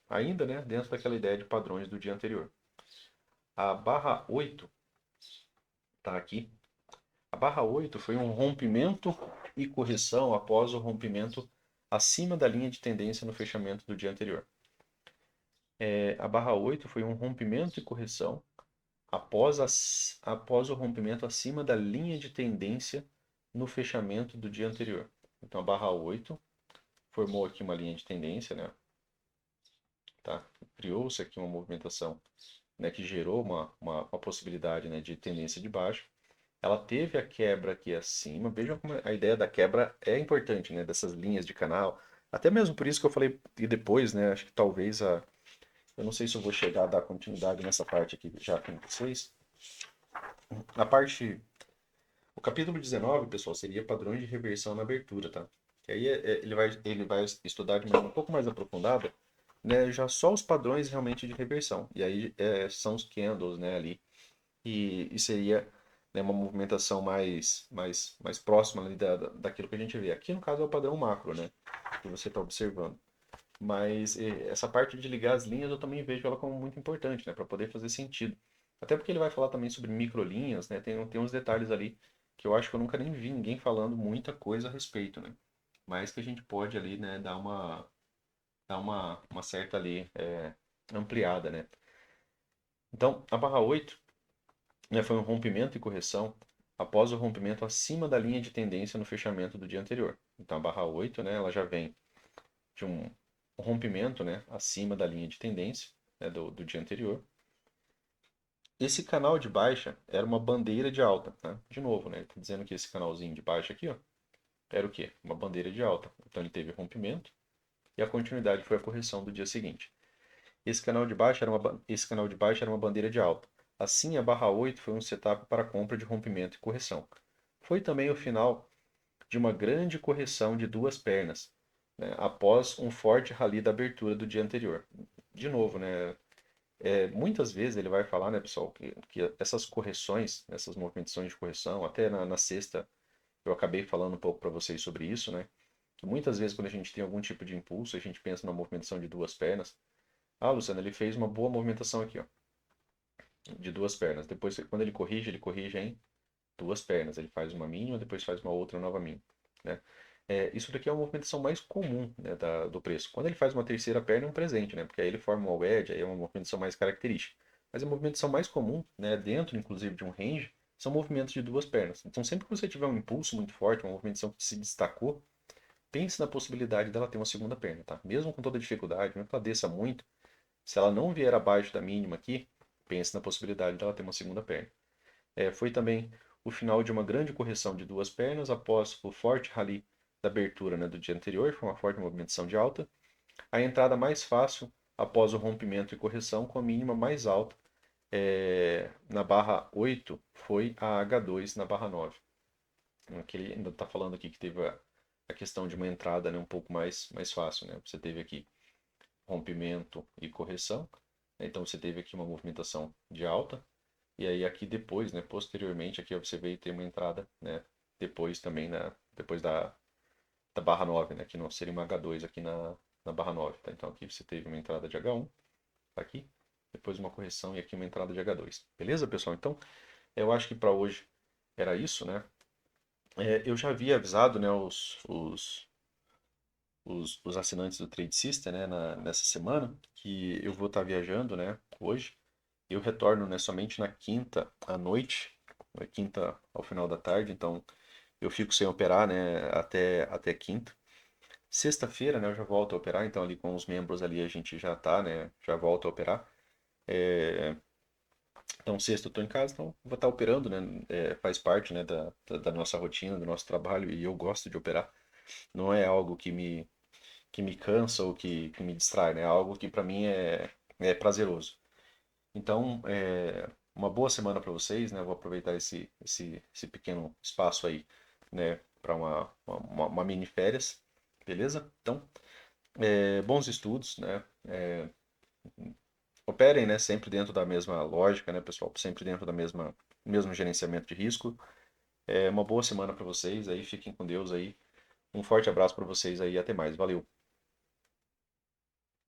Ainda, né, dentro daquela ideia de padrões do dia anterior. A barra 8 tá aqui. A barra 8 foi um rompimento e correção após o rompimento acima da linha de tendência no fechamento do dia anterior. A barra 8 foi um rompimento e correção após o rompimento acima da linha de tendência no fechamento do dia anterior. Então a barra 8 formou aqui uma linha de tendência, né? Tá? Criou-se aqui uma movimentação, né, que gerou uma possibilidade, né, de tendência de baixo. Ela teve a quebra aqui acima. Vejam como a ideia da quebra é importante, né, dessas linhas de canal. Até mesmo por isso que eu falei, e depois, né, acho que talvez eu não sei se eu vou chegar a dar continuidade nessa parte aqui já com vocês. Na parte O capítulo 19, pessoal, seria padrões de reversão na abertura, tá? Que aí ele vai estudar de maneira um pouco mais aprofundada, né, já só os padrões realmente de reversão. E aí são os candles, né, ali. E seria, né, uma movimentação mais próxima ali daquilo que a gente vê. Aqui, no caso, é o padrão macro, né, que você está observando. Mas essa parte de ligar as linhas eu também vejo ela como muito importante, né, para poder fazer sentido. Até porque ele vai falar também sobre microlinhas, né, tem uns detalhes ali que eu acho que eu nunca nem vi ninguém falando muita coisa a respeito, né, mas que a gente pode ali, né, dar uma certa ali ampliada, né. Então, a barra 8, né, foi um rompimento e correção após o rompimento acima da linha de tendência no fechamento do dia anterior. Então, a barra 8, né, ela já vem de um rompimento, né, acima da linha de tendência, né, do dia anterior. Esse canal de baixa era uma bandeira de alta, tá? De novo, né, ele está dizendo que esse canalzinho de baixa aqui, ó, era o quê? Uma bandeira de alta. Então ele teve rompimento e a continuidade foi a correção do dia seguinte. Esse canal de baixa era uma bandeira de alta. Assim, a barra 8 foi um setup para compra de rompimento e correção. Foi também o final de uma grande correção de duas pernas, né, após um forte rally da abertura do dia anterior. De novo, né, muitas vezes ele vai falar, né, pessoal, que essas correções, essas movimentações de correção, até na sexta eu acabei falando um pouco para vocês sobre isso, né, que muitas vezes quando a gente tem algum tipo de impulso, a gente pensa numa movimentação de duas pernas. Ah, Luciano, ele fez uma boa movimentação aqui, ó, de duas pernas. Depois, quando ele corrige em duas pernas. Ele faz uma mínima, depois faz uma outra nova mínima, né? Isso daqui é uma movimentação mais comum, né, do preço. Quando ele faz uma terceira perna, é um presente, né? Porque aí ele forma uma wedge, aí é uma movimentação mais característica. Mas a movimentação mais comum, né, dentro inclusive de um range, são movimentos de duas pernas. Então sempre que você tiver um impulso muito forte, uma movimentação que se destacou, pense na possibilidade dela ter uma segunda perna, tá? Mesmo com toda a dificuldade, mesmo que ela desça muito, se ela não vier abaixo da mínima aqui, pense na possibilidade dela ter uma segunda perna. Foi também o final de uma grande correção de duas pernas após o forte rally da abertura, né, do dia anterior, foi uma forte movimentação de alta. A entrada mais fácil após o rompimento e correção com a mínima mais alta na barra 8 foi a H2 na barra 9. Aquele ainda está falando aqui que teve a questão de uma entrada, né, um pouco mais fácil, né? Você teve aqui rompimento e correção, né? Então você teve aqui uma movimentação de alta, e aí aqui depois, né, posteriormente, aqui você veio ter uma entrada, né, depois também, depois da barra 9, né, que não seria uma H2 aqui na barra 9, tá? Então aqui você teve uma entrada de H1, tá aqui, depois uma correção e aqui uma entrada de H2. Beleza, pessoal? Então, eu acho que para hoje era isso, né? Eu já havia avisado, né, os assinantes do Trade System, né, nessa semana, que eu vou estar viajando, né, hoje. Eu retorno, né, somente na quinta à noite, na quinta ao final da tarde, então eu fico sem operar, né, até quinta. Sexta-feira, né, eu já volto a operar, então ali com os membros ali a gente já tá, né, já volto a operar. É, então sexta eu tô em casa, então vou estar operando, né, faz parte, né, da nossa rotina, do nosso trabalho e eu gosto de operar. Não é algo que me cansa ou que me distrai, né, é algo que para mim é prazeroso. Então, uma boa semana para vocês, né? Vou aproveitar esse pequeno espaço aí, né, para uma mini férias, beleza? Então, bons estudos, né? Operem, né, sempre dentro da mesma lógica, né, pessoal? Sempre dentro da mesmo gerenciamento de risco. Uma boa semana para vocês aí, fiquem com Deus aí. Um forte abraço para vocês aí, até mais. Valeu!